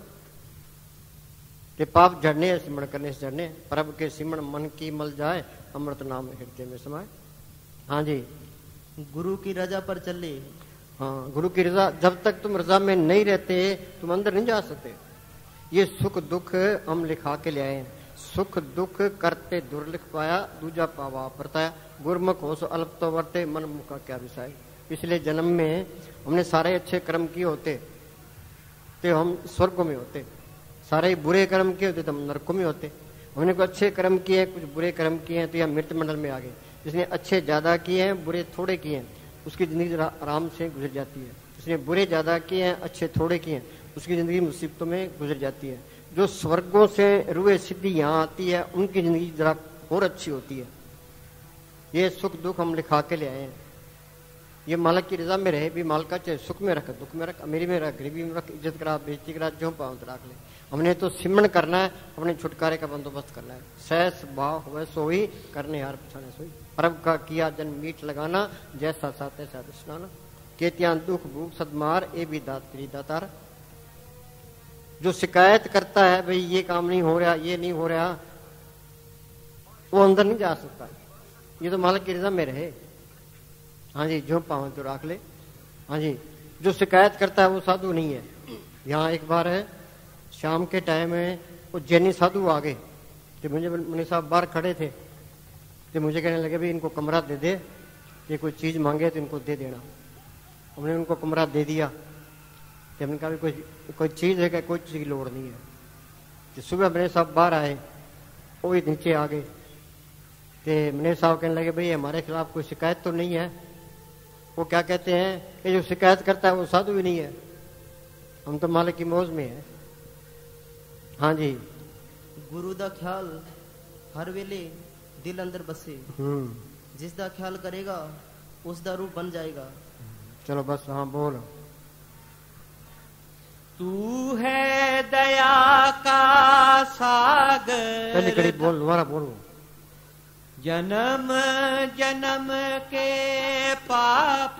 कि पाप झड़ने है, सिमरन करने से झड़ने। परब के सिमरन मन की मल जाए, अमृत नाम हृदय में समाए। हाँ जी, गुरु की रजा पर चले। हाँ, गुरु की रजा, जब तक तुम रजा में नहीं रहते तुम अंदर नहीं जा सकते। ये सुख दुख हम लिखा के ले आए। सुख दुख करते दुर्लिख पाया, दूजा पावा परताया, गुरमुख हो सो अल्प तो वर्ते, मन मुका क्या विषय। पिछले जन्म में हमने सारे अच्छे कर्म किए होते तो हम स्वर्गों में होते, सारे बुरे कर्म किए होते तो हम नरकों में होते। हमने कुछ अच्छे कर्म किए हैं, कुछ बुरे कर्म किए हैं तो यह मृत मंडल में आ गए। जिसने अच्छे ज्यादा किए हैं, बुरे थोड़े किए हैं, उसकी जिंदगी आराम से गुजर जाती है। जिसने बुरे ज्यादा किए हैं, अच्छे थोड़े किए हैं, उसकी जिंदगी मुसीबतों में गुजर जाती है। जो स्वर्गों से रुए सिद्धि यहाँ आती है, उनकी जिंदगी जरा और अच्छी होती है। ये सुख दुख हम लिखा के ले आए हैं। ये मालिक की रजा में रहे भी, मालिका चाहे सुख में रख, दुख में रख, अमीरी में रख, गरीबी में रख, इज्जत करा, बेइज्जती करा, जो पाओ तो रख ले। हमने तो सिमरण करना है, अपने छुटकारे का बंदोबस्त करना है। सहस भाव हुए सोई, करने हार पछाने सोई। अरब का किया जन मीठ लगाना, जैसा साते साथ स्नाना, केतियां दुख भूख सदमार, ए भी दात्री दातार। जो शिकायत करता है भाई ये काम नहीं हो रहा, ये नहीं हो रहा, वो अंदर नहीं जा सकता। ये तो मालिक की रजा में रहे। हाँ जी, जो पावे तो रख ले। हाँ जी, जो शिकायत करता है वो साधु नहीं है। यहाँ एक बार है, शाम के टाइम में वो जैनी साधु आ गए तो मुझे साहब बाहर खड़े थे तो मुझे कहने लगे भाई इनको कमरा दे दे, ये कोई चीज मांगे तो इनको दे देना। हमने उनको कमरा दे दिया तो हमने कहा कोई चीज है क्या, कोई चीज की लोड़ नहीं है। तो सुबह मैंने साहब बाहर आए, वो ही नीचे आ गए तो मैंने साहब कहने लगे भाई हमारे खिलाफ कोई शिकायत तो नहीं है। वो क्या कहते हैं कि जो शिकायत करता है वो साधु भी नहीं है, हम तो मालिक की मौज में है। हाँ जी, गुरु दा ख्याल हर वेले दिल अंदर बसे, जिस दा ख्याल करेगा उस दा रूप बन जाएगा। चलो बस, हाँ बोल। तू है दया का सागर, पहली कड़ी बोल, दोबारा बोलो। जन्म जन्म के पाप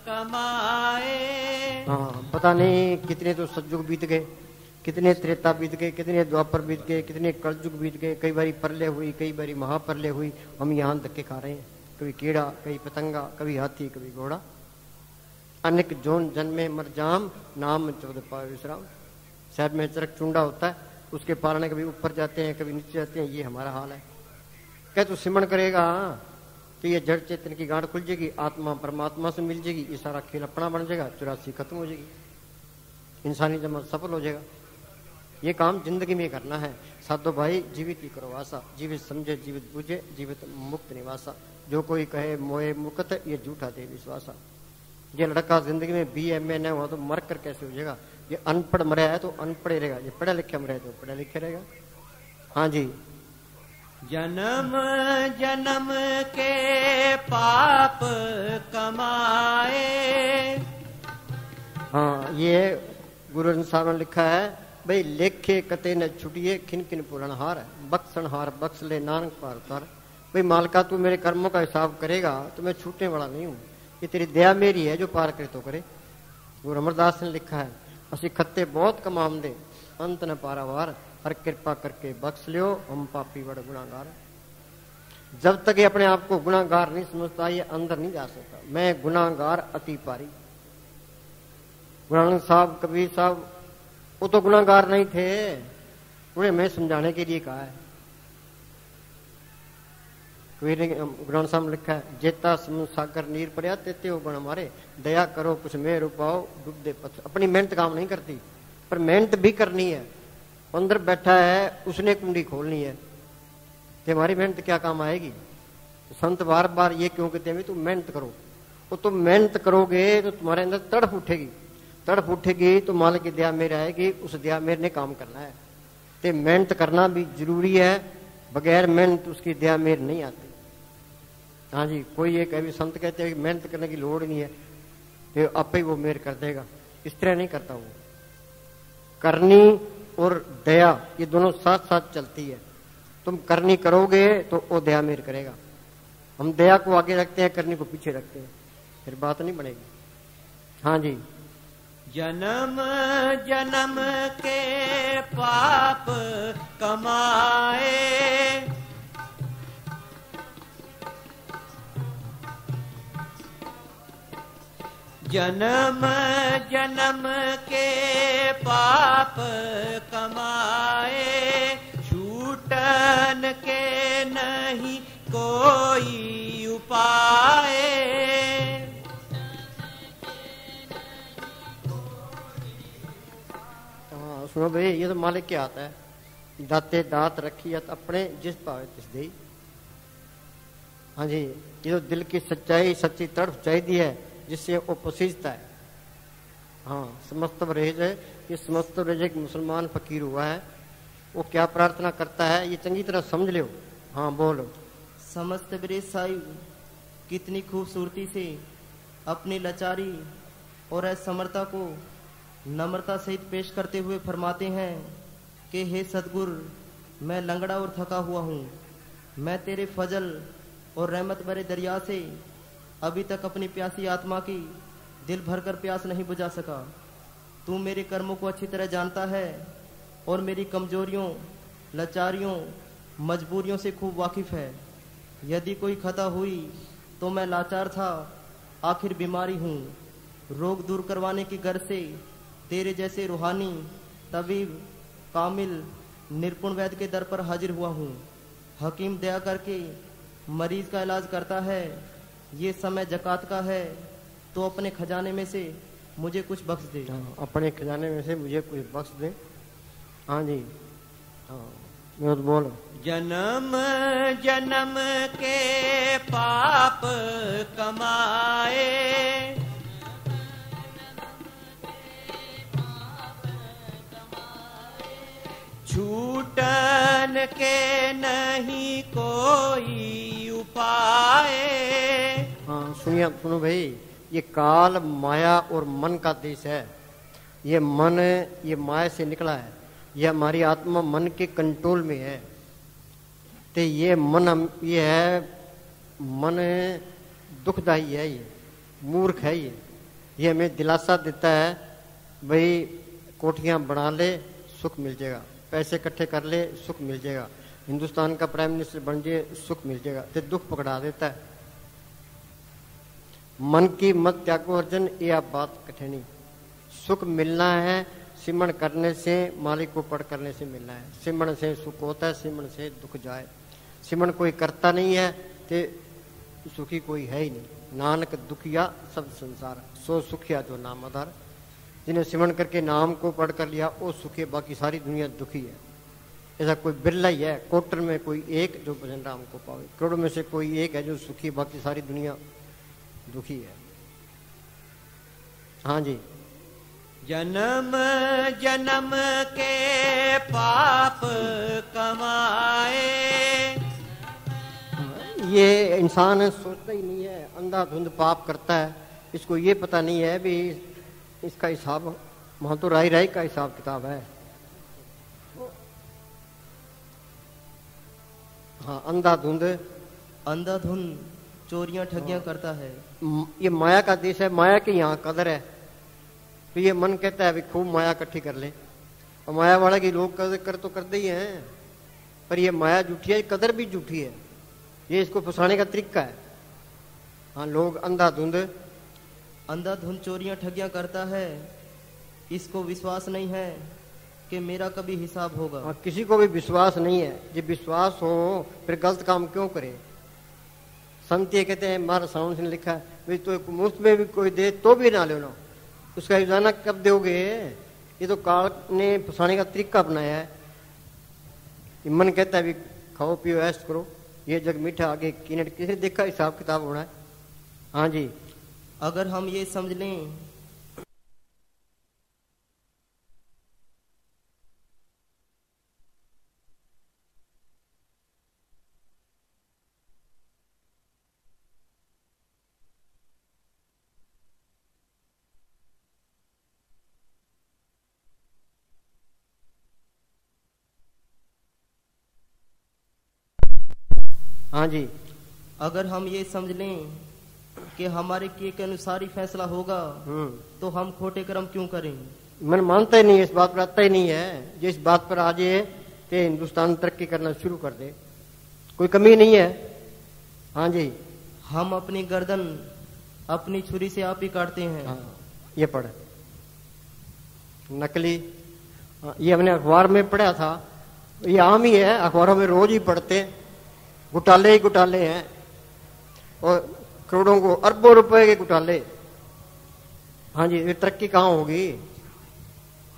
कमाए। हाँ, पता नहीं कितने तो सतयुग बीत गए, कितने त्रेता बीत गए, कितने द्वापर बीत गए, कितने कलयुग बीत गए। कई बारी परले हुई, कई बारी महापरले हुई, हम यहाँ धक्के खा रहे हैं। कभी कीड़ा, कभी पतंगा, कभी हाथी, कभी घोड़ा। अनेक जोन जन्मे मर जाम, नाम चौदह पावे विश्राम। शहर में चरक चुंडा होता है, उसके पालने कभी ऊपर जाते हैं, कभी नीचे जाते हैं। ये हमारा हाल है। क्या तू सिमरण करेगा तो ये जड़ चेतन की गांठ खुल जाएगी, आत्मा परमात्मा से मिल जाएगी, ये सारा खेल अपना बन जाएगा, 84 खत्म हो जाएगी, इंसानी जमा सफल हो जाएगा। ये काम जिंदगी में करना है। साधो भाई, जीवित ही करो आशा, जीवित समझे जीवित बुझे, जीवित मुक्त निवासा। जो कोई कहे मोए मुक्त, ये झूठा दे विश्वासा। ये लड़का जिंदगी में BA नहीं हुआ तो मर कर कैसे हो जाएगा। ये अनपढ़ मरा है तो अनपढ़ रहेगा, ये पढ़े लिखे मरे तो पढ़े लिखे रहेगा। हाँ जी, जन्म जन्म के पाप कमाए। हाँ, ये गुरु ग्रंथ साहब ने लिखा है भाई, लेखे कते न छुटिए, खिन खिन पुराण हार, बख्शन हार बख्श ले नानक पार उतार। भाई मालका, तू मेरे कर्मों का हिसाब करेगा तो मैं छूटने वाला नहीं हूँ। ये तेरी दया मेरी है, जो पार करे तो करे। गुरु अमरदास ने लिखा है, असी खत्ते बहुत कमाम दे, अंत न पारावार, हर कृपा करके बख्श लियो, हम पापी बड़ गुनाहगार। जब तक ये अपने आप को गुनाहगार नहीं समझता, ये अंदर नहीं जा सकता। मैं गुनाहगार अति पारी। गुरु साहब, कबीर साहब, वो तो गुनाहगार नहीं थे, उन्हें मैं समझाने के लिए कहा है। कबीर ने गुरु साहब ने लिखा है, जेता समुद्र सागर नीर पड़िया, तेते हो गुण हमारे, दया करो कुछ मेर उपाओ, डूब दे पत्थर। अपनी मेहनत काम नहीं करती, पर मेहनत भी करनी है। अंदर बैठा है, उसने कुंडी खोलनी है, तो हमारी मेहनत क्या काम आएगी। तो संत बार बार ये क्यों कहते हैं, तुम मेहनत करो। वो तुम मेहनत करोगे तो तुम्हारे अंदर तड़प उठेगी, तड़प उठेगी तो मालिक की दया मेर आएगी। उस दया मेर ने काम करना है, तो मेहनत करना भी जरूरी है। बगैर मेहनत उसकी दया मेर नहीं आती। हाँ जी, कोई एक अभी संत कहते हैं कि मेहनत करने की लोड़ नहीं है, तो आप ही वो मेर कर देगा। इस तरह नहीं करता वो। करनी और दया ये दोनों साथ साथ चलती है। तुम करनी करोगे तो वो दया मेर करेगा। हम दया को आगे रखते हैं, करनी को पीछे रखते हैं, फिर बात नहीं बनेगी। हाँ जी, जन्म जन्म के पाप कमाए। जन्म जन्म के पाप कमाए, छूटन के नहीं कोई उपाय। सुनो भाई, ये तो मालिक के हाथ है। दाते दांत रखी है अपने जिस पावे तिस दे। हाँ जी, ये तो दिल की सच्चाई सच्ची तड़फ चाहिए है जिससे वो पसीजता है। हाँ, समस्त रेज है, ये समस्त रेज एक मुसलमान फकीर हुआ है, वो क्या प्रार्थना करता है ये चंगी तरह समझ लो। हाँ बोलो। समस्त ब्रेज साहिब कितनी खूबसूरती से अपनी लाचारी और असमर्थता को नम्रता सहित पेश करते हुए फरमाते हैं कि हे सदगुर, मैं लंगड़ा और थका हुआ हूँ। मैं तेरे फजल और रहमत भरे दरिया से अभी तक अपनी प्यासी आत्मा की दिल भरकर प्यास नहीं बुझा सका। तू मेरे कर्मों को अच्छी तरह जानता है और मेरी कमजोरियों, लाचारियों, मजबूरियों से खूब वाकिफ है। यदि कोई खता हुई तो मैं लाचार था, आखिर बीमारी हूँ। रोग दूर करवाने की गर्ज से तेरे जैसे रूहानी तबीब, कामिल, निपुण वैद्य के दर पर हाजिर हुआ हूँ। हकीम दया करके मरीज का इलाज करता है। ये समय जकात का है, तो अपने खजाने में से मुझे कुछ बख्श दे। अपने खजाने में से मुझे कुछ बख्श दे। हाँ जी, हाँ बोलो। जन्म जन्म के पाप कमाए, छूटन के नहीं कोई उपाय। हाँ सुनिए, सुनो भाई, ये काल माया और मन का देश है। ये मन, ये माया से निकला है। ये हमारी आत्मा मन के कंट्रोल में है। तो ये मन, ये है मन दुखदाई है, ये मूर्ख है। ये हमें दिलासा देता है भाई कोठियां बना ले सुख मिल जाएगा, पैसे इकट्ठे कर ले सुख मिल जाएगा, हिंदुस्तान का प्राइम मिनिस्टर बन जाए सुख मिल जाएगा। तो दुख पकड़ा देता है। मन की मत त्यागो अर्जन, ये आप बात कठिनी। सुख मिलना है सिमरण करने से, मालिक को पढ़ करने से मिलना है। सिमरण से सुख होता है, सिमरण से दुख जाए। सिमरण कोई करता नहीं है तो सुखी कोई है ही नहीं। नानक दुखिया सब संसार, सो सुखिया जो नाम आधार। जिन्हें सिमरण करके नाम को पढ़ कर लिया वो सुखी, बाकी सारी दुनिया दुखी है। ऐसा कोई बिरला ही है, कोटर में कोई एक जो भजन राम को पावे। करोड़ में से कोई एक है जो सुखी, बाकी सारी दुनिया दुखी है। हाँ जी। जन्म जन्म के पाप कमाए, ये इंसान सोचता ही नहीं है, अंधाधुंध पाप करता है। इसको ये पता नहीं है भी इसका हिसाब, वहां तो राई राई का हिसाब किताब है। हाँ, अंधाधुंध अंधाधुंध चोरियां ठगियां करता है। ये माया का देश है, माया के यहाँ कदर है। तो ये मन कहता है भी खूब माया इकट्ठी कर ले, और माया वाला की लोग कदर कर तो करते ही हैं, पर ये माया झूठी है, कदर भी झूठी है। ये इसको फंसाने का तरीका है। हाँ, लोग अंधाधुंध चोरियां ठगियां करता है। इसको विश्वास नहीं है कि मेरा कभी हिसाब होगा। हाँ, किसी को भी विश्वास नहीं है। जब विश्वास हो फिर गलत काम क्यों करे। संत ये कहते हैं, हमारा साउंड से लिखा है भाई, तो मुफ्त में भी कोई दे तो भी ना लेना, उसका खजाना कब दोगे। ये तो काल ने फंसाने का तरीका अपनाया है। मन कहता है भी खाओ पियो ऐश करो, ये जग मीठा आगे किसी देखा हिसाब किताब होना है। हाँ जी। अगर हम ये समझ लें हाँ जी, अगर हम ये समझ लें कि हमारे किए के अनुसार ही फैसला होगा, तो हम खोटे कर्म क्यों करें। मन मानता ही नहीं, इस बात पर आता ही नहीं है। जिस बात पर आ जाए कि हिंदुस्तान तरक्की करना शुरू कर दे, कोई कमी नहीं है। हाँ जी। हम अपनी गर्दन अपनी छुरी से आप ही काटते हैं। हाँ, ये पढ़ नकली। ये हमने अखबार में पढ़ा था, ये आम ही है, अखबारों में रोज ही पढ़ते हैं। घोटाले ही घोटाले हैं, और करोड़ों को अरबों रुपए के घोटाले। हाँ जी, ये तरक्की कहाँ होगी?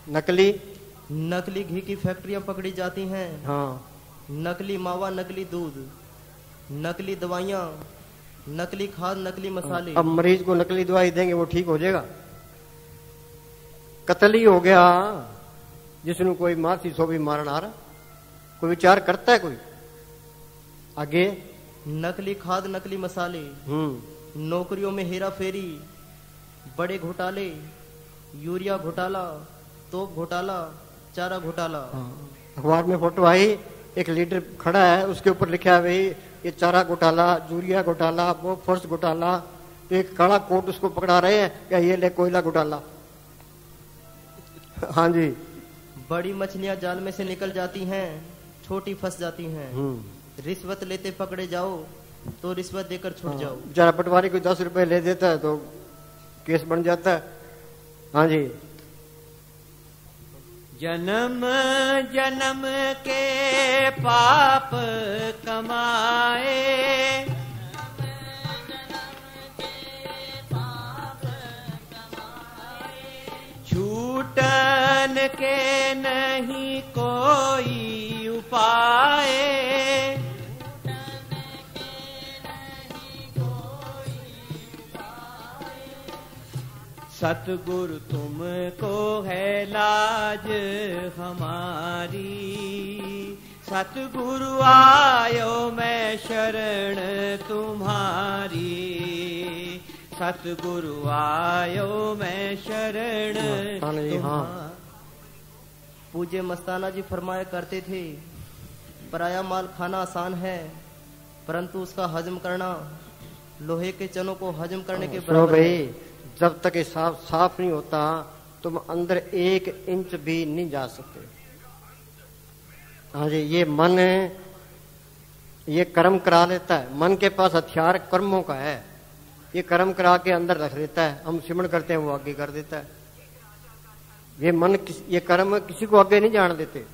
नकली घी की फैक्ट्रियां पकड़ी जाती हैं। हाँ, नकली मावा, नकली दूध, नकली दवाइयाँ, नकली खाद, नकली मसाले। अब मरीज को नकली दवाई देंगे वो ठीक हो जाएगा? कत्ल ही हो गया, जिसने कोई मासी सो भी मारन आ रहा। कोई विचार करता है कोई आगे? नकली खाद, नकली मसाले, नौकरियों में हेरा फेरी, बड़े घोटाले, यूरिया घोटाला, तोप घोटाला, चारा घोटाला। अखबार में फोटो आई, एक लीडर खड़ा है, उसके ऊपर लिखा है भाई ये चारा घोटाला, यूरिया घोटाला, वो फर्श घोटाला। तो एक काला कोट उसको पकड़ा रहे हैं, क्या ये ले कोयला घोटाला। हाँ जी, बड़ी मछलियां जाल में से निकल जाती हैं, छोटी फंस जाती हैं। रिश्वत लेते पकड़े जाओ तो रिश्वत देकर छूट जाओ। बेचारा पटवारी कोई 10 रुपए ले देता है तो केस बन जाता है। हाँ जी, जन्म जन्म के पाप कमाए, छूटन के नहीं कोई उपाय। सतगुरु तुमको है लाज हमारी, सतगुरु आयो मैं शरण तुम्हारी, सतगुरु आयो मैं शरण तुम्हारी। पूज्य मस्ताना जी फरमाया करते थे, पराया माल खाना आसान है, परंतु उसका हजम करना लोहे के चनों को हजम करने के बराबर है। जब तक ये साफ नहीं होता तुम अंदर 1 इंच भी नहीं जा सकते। हाँ जी, ये मन ये कर्म करा लेता है। मन के पास हथियार कर्मों का है, ये कर्म करा के अंदर रख देता है। हम सिमरण करते हैं, वो आगे कर देता है। ये मन ये कर्म किसी को आगे नहीं जाने देते।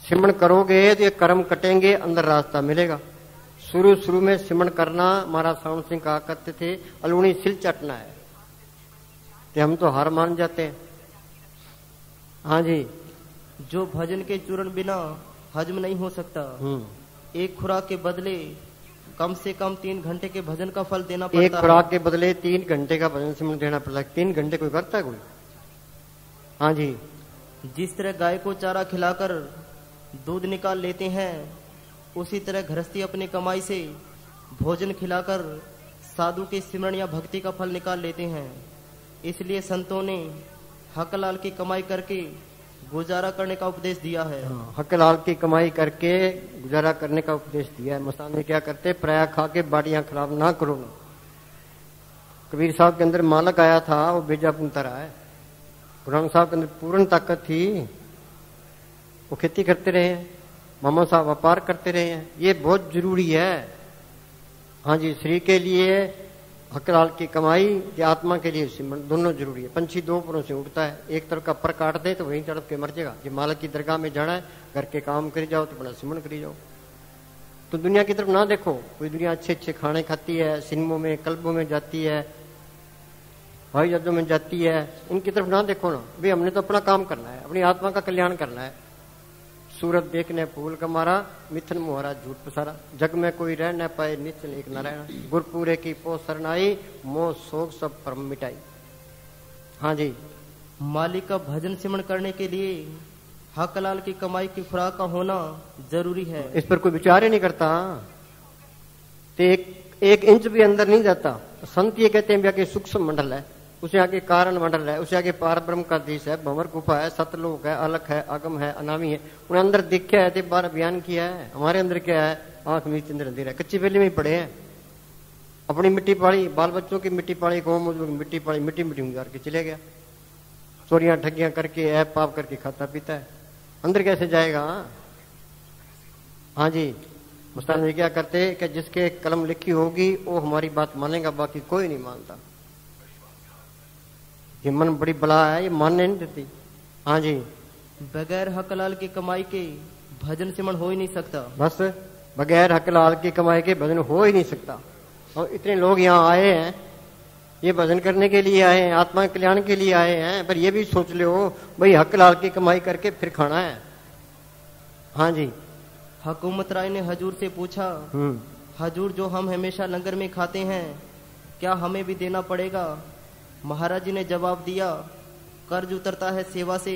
सिमरण करोगे तो ये कर्म कटेंगे, अंदर रास्ता मिलेगा। शुरू में सिमरण करना, महाराज सावन सिंह कहा करते थे, अलूणी सिल चटना है। तो हम तो हार मान जाते हैं। हाँ जी, जो भजन के चूर्ण बिना हजम नहीं हो सकता, एक खुराक के बदले कम से कम 3 घंटे के भजन का फल देना पड़ता है। एक खुराक के बदले 3 घंटे का भजन सिमरण देना पड़ता है। 3 घंटे कोई करता है कोई? हाँ जी, जिस तरह गाय को चारा खिलाकर दूध निकाल लेते हैं, उसी तरह गृहस्थी अपनी कमाई से भोजन खिलाकर साधु के सिमरण या भक्ति का फल निकाल लेते हैं। इसलिए संतों ने हकलाल की कमाई करके गुजारा करने का उपदेश दिया है। हकलाल की कमाई करके गुजारा करने का उपदेश दिया है। मस्तान में क्या करते, पराया खा के बाड़ियां खराब ना करो ना। कबीर साहब के अंदर मालक आया था, वो बेजापुन तरह है। गुरु साहब के अंदर पूर्ण ताकत थी, वो खेती करते रहे हैं। मामा साहब व्यापार करते रहे हैं। ये बहुत जरूरी है। हाँ जी, शरीर के लिए हकलाल की कमाई या आत्मा के लिए सिमरण दोनों जरूरी है। पंछी 2 पुरों से उठता है, एक तरफ का पर काट दे तो वहीं तड़प के मर जाएगा। जो मालक की दरगाह में जाना है, घर के काम करी जाओ तो बड़ा सिमरण करी जाओ। तो दुनिया की तरफ ना देखो। कोई दुनिया अच्छे खाने खाती है, सिनेमों में क्लबों में जाती है, हवाई जहाजों में जाती है, उनकी तरफ ना देखो ना। भाई हमने तो अपना काम करना है, अपनी आत्मा का कल्याण करना है। सूरत देखने फूल कमारा, मिथन मुहरा झूठ पसारा, जग में कोई रह न पाए निश्चल एक नारायण, गुरपुरे की पोस सरनाई, मोह शोक सब परम मिटाई। हाँ जी, मालिक का भजन सिमरण करने के लिए हकलाल की कमाई की खुराक का होना जरूरी है। इस पर कोई विचार ही नहीं करता। तो एक इंच भी अंदर नहीं जाता। संत ये कहते हैं कि सूक्ष्म मंडल है, उसे आगे कारण मंडल है, उसे आगे पार ब्रह्म का देश है, भंवर गुफा है, सतलोक है, अलख है, आगम है, अनामी है। उन्हें अंदर दिखा है, 12 अभियान किया है। हमारे अंदर क्या है, आंख में चंद्र अंधेरा, कच्ची बेली में पड़े हैं। अपनी मिट्टी पाड़ी, बाल बच्चों की मिट्टी पाड़ी, कौम मिट्टी पाड़ी, मिट्टी गुजार के चले गया। चोरियां ठगियां करके, ऐप पाप करके खाता पीता है। अंदर कैसे जाएगा? हाँ जी, उस्ताद जी क्या करते कि जिसके कलम लिखी होगी वो हमारी बात मानेगा, बाकी कोई नहीं मानता। ये मन बड़ी बला है, ये मानने नहीं देती। हाँ जी, बगैर हक लाल की कमाई के भजन सिमरण हो ही नहीं सकता। बस बगैर हक लाल की कमाई के भजन हो ही नहीं सकता। और इतने लोग यहाँ आए हैं, ये भजन करने के लिए आए हैं, आत्मा के कल्याण के लिए आए हैं, पर ये भी सोच लो भाई हक लाल की कमाई करके फिर खाना है। हाँ जी, हुकूमत राय ने हजूर से पूछा, हजूर जो हम हमेशा लंगर में खाते हैं क्या हमें भी देना पड़ेगा? महाराज जी ने जवाब दिया, कर्ज उतरता है सेवा से,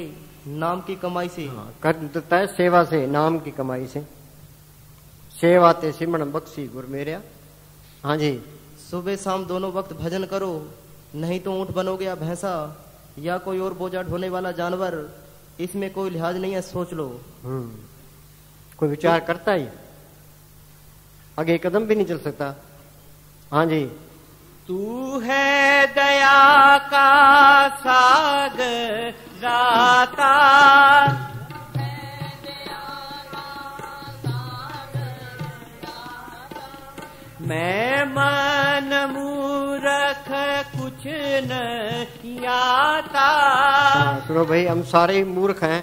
नाम की कमाई से। कर्ज उतरता है सेवा से, नाम की कमाई से। सेवा ते सिमरन बख्शी गुर मेरा। हाँ जी, सुबह शाम दोनों वक्त भजन करो, नहीं तो ऊंट बनोगे या भैंसा या कोई और बोझा ढोने वाला जानवर, इसमें कोई लिहाज नहीं है, सोच लो। कोई विचार करता ही आगे कदम भी नहीं चल सकता। हाँ जी, तू है दया का सागर दाता, मैं मन मूर्ख कुछ नहीं आता। सुनो भाई, हम सारे ही मूर्ख हैं।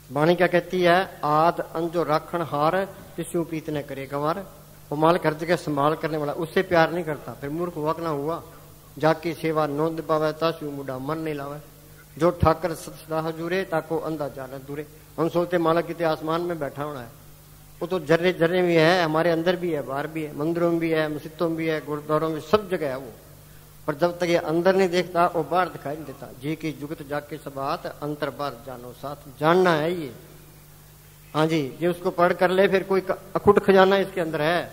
वाणी क्या कहती है? आद अंजो राखण हार तिस्यू प्रीत न करे गंवार। वो मालिक हर जगह संभाल करने वाला, उससे प्यार नहीं करता, फिर मूर्ख हुआ कि ना हुआ। जाकी सेवा नो दिपावे तासु मुडा मन नहीं लावे। जो ठाकर सदा हजूरे ताको अंधा जाना दूरे। हम सोचते मालिक कितने आसमान में बैठा होना है, वो तो जर्रे जर्रे में है, हमारे अंदर भी है, बाहर भी है, मंदिरों में भी है, मस्जिदों में भी है, गुरुद्वारों में, सब जगह है वो। पर जब तक ये अंदर नहीं देखता वो बाहर दिखाई नहीं देता। जी की जुगत जाके सब हाथ अंतर बाहर जानो साथ, जानना है ये। हाँ जी, ये उसको पढ़ कर ले, फिर कोई अखुट खजाना इसके अंदर है,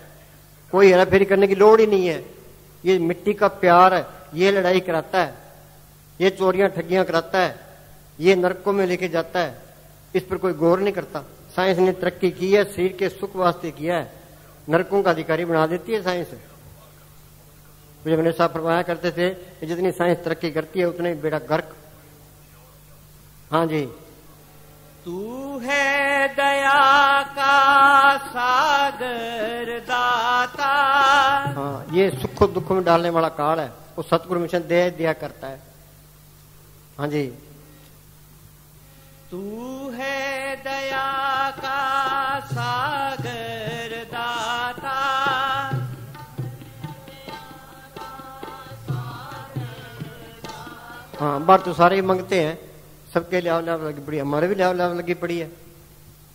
कोई हेरा फेरी करने की लोड़ ही नहीं है। ये मिट्टी का प्यार है, ये लड़ाई कराता है, ये चोरियां ठगियां कराता है, ये नरकों में लेके जाता है, इस पर कोई गौर नहीं करता। साइंस ने तरक्की की है, शरीर के सुख वास्ते किया है, नरकों का अधिकारी बना देती है साइंस। मुझे मैंने साहब फरमाया करते थे कि जितनी साइंस तरक्की करती है उतने बेड़ा गर्क। हाँ जी, तू है दया का सागर दाता। हाँ, ये सुख दुख में डालने वाला काल है, वो सतगुरु मिशन दे दिया करता है। हाँ जी, तू है दया का सागर दाता। हाँ, बात तो सारे ही मांगते हैं, सबके लिहाव लगी पड़ी, हमारे भी लिहाव लगी पड़ी है।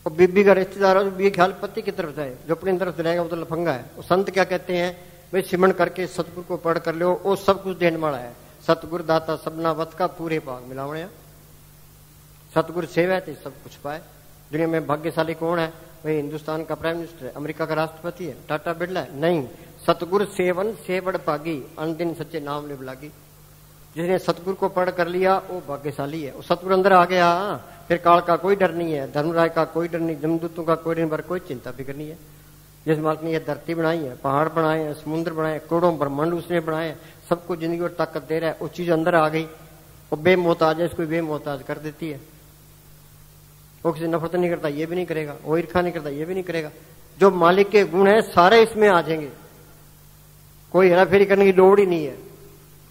और बीबी का रिश्तेदार हो तो ये ख्याल पति की तरफ जाए, जो अपनी तरफ चलेगा वो तो लफंगा है। और संत क्या कहते हैं? भाई सिमरण करके सतगुरु को पढ़ कर लो, वो सब कुछ देने वाला है। सतगुरु दाता सबना वत का पूरे भाग मिलावणे। सतगुरु सेवा है तो सब कुछ पाए। दुनिया में भाग्यशाली कौन है? भाई हिंदुस्तान का प्राइम मिनिस्टर है, अमेरिका का राष्ट्रपति है, टाटा बिरला है? नहीं, सतगुरु सेवन सेवड़ पागी, अनदिन सच्चे नाम ले लागी। जिसने सतगुरु को पढ़ कर लिया वो भाग्यशाली है। वो सतगुरु अंदर आ गया, फिर काल का कोई डर नहीं है, धर्मराय का कोई डर नहीं, जमदूतों का कोई डर, कोई चिंता फिक्र नहीं है। जिस मालिक ने यह धरती बनाई है, पहाड़ बनाए हैं, समुद्र बनाए, करोड़ों ब्रह्मांड उसने बनाए, सबको जिंदगी और ताकत दे रहा है, वो चीज अंदर आ गई, वो बेमोहताज है, इसको बेमोहताज कर देती है। वो किसी नफरत नहीं करता, ये भी नहीं करेगा, वो ईर्खा नहीं करता, ये भी नहीं करेगा। जो मालिक के गुण है सारे इसमें आ जाएंगे, कोई हेरा फेरी करने की लोड़ ही नहीं है,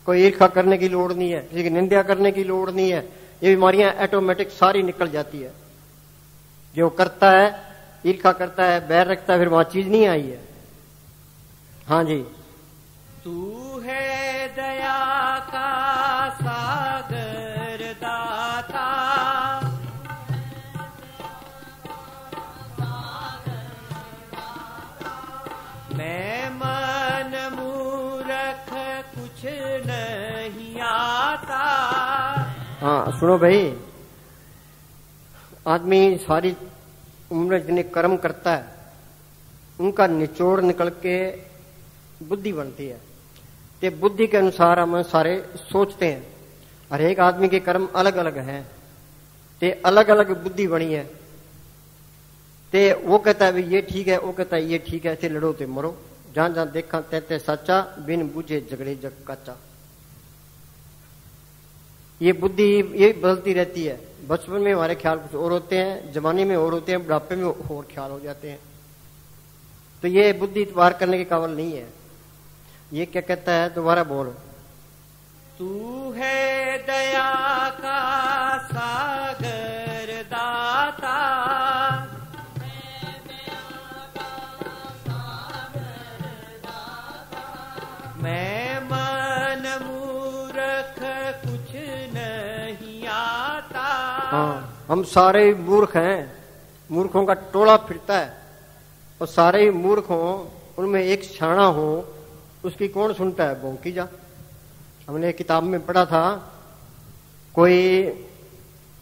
कोई ईर्खा करने की लोड़ नहीं है, किसी की निंदा करने की लोड़ नहीं है। ये बीमारियां ऑटोमेटिक सारी निकल जाती है। जो करता है, ईर्खा करता है, बैर रखता है, फिर वहां चीज नहीं आई है। हाँ जी, तू है दया का सागर दाता। मैं मन मूर्ख कुछ नहीं आता। हाँ सुनो भाई, आदमी सारी उम्र जितने कर्म करता है उनका निचोड़ निकल के बुद्धि बनती है। ते बुद्धि के अनुसार हम सारे सोचते हैं। हर एक आदमी के कर्म अलग अलग हैं, ते अलग अलग बुद्धि बनी है। ते वो कहता है ये ठीक है, वो कहता है ये ठीक है, ऐसे लड़ो ते मरो, जहां जहां देखा तैते सच्चा, बिन बुझे झगड़े जग काचा। ये बुद्धि ये बदलती रहती है। बचपन में हमारे ख्याल कुछ और होते हैं, जवानी में और होते हैं, बुढ़ापे में और ख्याल हो जाते हैं। तो ये बुद्धि इतबार करने के काबिल नहीं है। ये क्या कहता है, दोबारा बोलो। तू है दया का सागर दाता, मैं मन मूर्ख कुछ नहीं आता। हाँ, हम सारे मूर्ख हैं, मूर्खों का टोला फिरता है, और सारे ही मूर्ख हों, उनमें एक शाना हो, उसकी कौन सुनता है, भौंकी जा। हमने किताब में पढ़ा था, कोई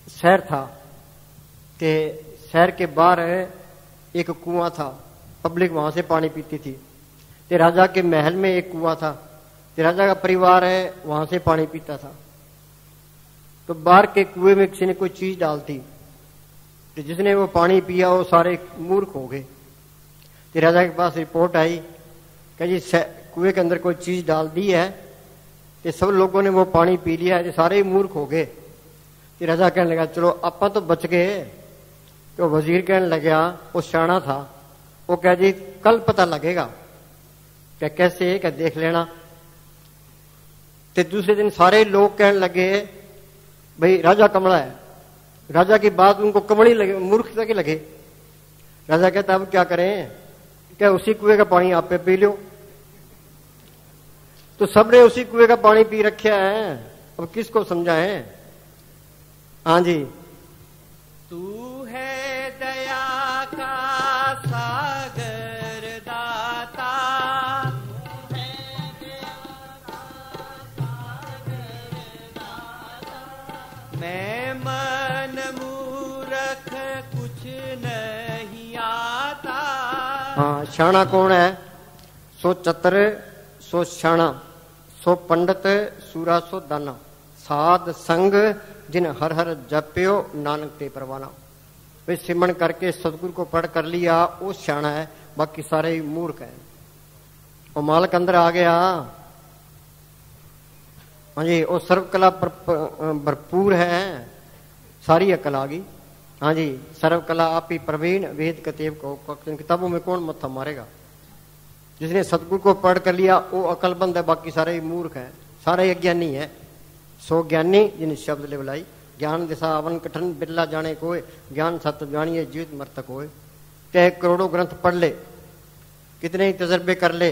शहर था कि शहर के बाहर एक कुआं था, पब्लिक वहां से पानी पीती थी। ते राजा के महल में एक कुआं था, ते राजा का परिवार है वहां से पानी पीता था। तो बाहर के कुएं में किसी ने कोई चीज डाल दी, तो जिसने वो पानी पिया वो सारे मूर्ख हो गए। तो राजा के पास रिपोर्ट आई कि जी कुएं के अंदर कोई चीज डाल दी है, तो सब लोगों ने वो पानी पी लिया है, तो सारे मूर्ख हो गए। तो राजा कहने लगा चलो आपा तो बच गए। तो वजीर कहने लगा, वो शाना था, वो कह जी कल पता लगेगा। क्या कैसे, क्या देख लेना। तो दूसरे दिन सारे लोग कहने लगे भाई राजा कमला है। राजा की बात उनको कमली लगे, मूर्खता की लगे। राजा कहता अब क्या करें, क्या उसी कुएं का पानी आप पे पी लो। तो सबने उसी कुएं का पानी पी रखा है, अब किसको समझाएं। हाँ जी। तू है दया का सागर दाता, मैं मन मूर्ख कुछ नहीं आता। हाँ, शाना कौन है, सो चतर सो शाना, सो पंडित सूरा सो दाना, साध संग जिन हर हर जप्यो नानक ते परवाना। वे सिमरन करके सदगुरु को पढ़ कर लिया वो शाना है, बाकी सारे ही मूर्ख हैं। और मालक अंदर आ गया। हाँ जी, वो सर्वकला भरपूर है, सारी अकल आ गई। हाँ जी, सर्वकला आप ही प्रवीण वेद कतेब को, किताबों में कौन मत्था मारेगा। जिसने सतगुरु को पढ़ कर लिया वो अकलबंद है, बाकी सारे ही मूर्ख हैं, सारे अज्ञानी है। सो ज्ञानी जिन शब्द ले बुलाई, ज्ञान दिशा अवन कठन बिरला जाने कोय, ज्ञान सत्य जानिए जीवित मृतक होए। चाहे करोड़ों ग्रंथ पढ़ ले, कितने ही तजर्बे कर ले,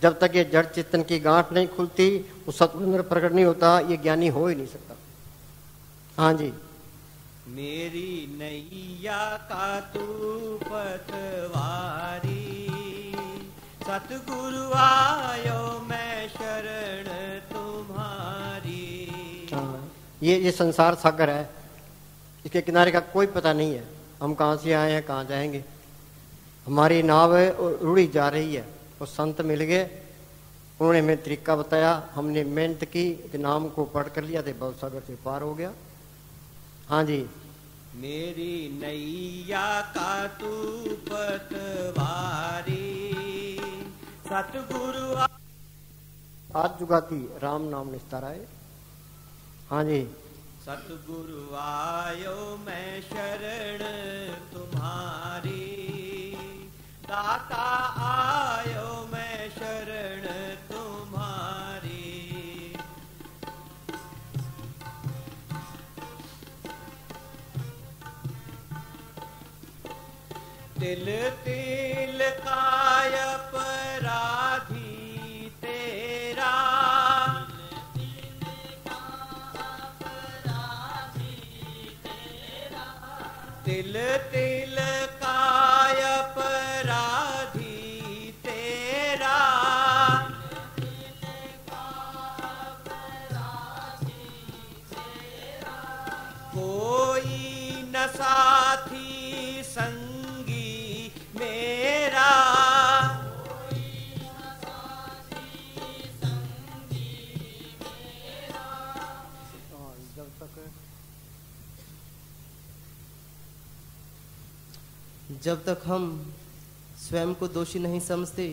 जब तक ये जड़ चेतन की गांठ नहीं खुलती, वो सतगुरु प्रकट नहीं होता, ये ज्ञानी हो ही नहीं सकता। हाँ जी। मेरी नैया का तू पतवारी, सतगुरु आयो मैं शरण तुम्हारी। ये संसार सागर है, इसके किनारे का कोई पता नहीं है, हम कहाँ से आए हैं कहाँ जाएंगे। हमारी नाव रुड़ी जा रही है, और संत मिल गए, उन्होंने हमें तरीका बताया, हमने मेहनत की, नाम को पढ़ कर लिया, तो बहुत सागर से पार हो गया। हाँ जी। मेरी नैया का तू पतवारी, सतगुरु आज जुगाती राम नाम निस्ताराय। हाँ जी। सतगुरु आयो मैं शरण तुम्हारी, दाता आयो मैं शरण तुम्हारी। तिल तिल काय अपराधी तेरा, तिल तिल काय अपराधी तेरा, कोई न साथी संगी मेरा, जब तक हम स्वयं को दोषी नहीं समझते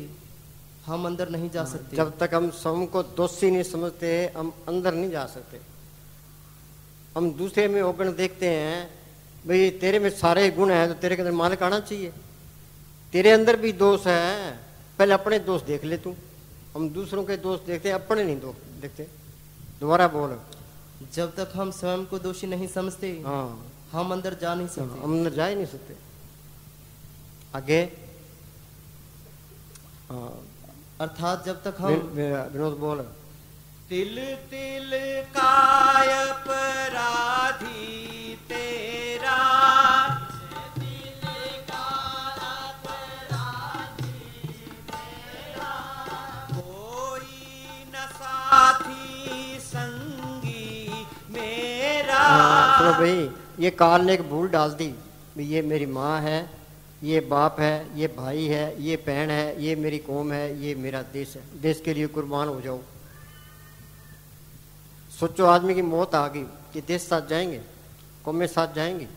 हम अंदर नहीं जा सकते। जब तक हम स्वयं को दोषी नहीं समझते हम अंदर नहीं जा सकते। हम दूसरे में अवगुण देखते हैं, भाई तेरे में सारे गुण हैं तो तेरे के अंदर मालिक आना चाहिए। तेरे अंदर भी दोष है, पहले अपने दोष देख ले तू। हम दूसरों के दोष देखते हैं, अपने नहीं दोष देखते। दोबारा बोल। जब तक हम स्वयं को दोषी नहीं समझते, हाँ, हम अंदर जा नहीं सकते। हम अंदर जा ही नहीं सकते। आगे। अर्थात जब तक हम विनोद बोल। तिल तिल काय अपराधी तेरा, कोई न साथी संगी मेरा। सुनो भाई, ये काल ने एक भूल डाल दी। ये मेरी माँ है, ये बाप है, ये भाई है, ये बहन है, ये मेरी कौम है, ये मेरा देश है। देश के लिए कुर्बान हो जाओ। सोचो, आदमी की मौत आ गई, ये देश साथ जाएंगे, कौमें साथ जाएंगी,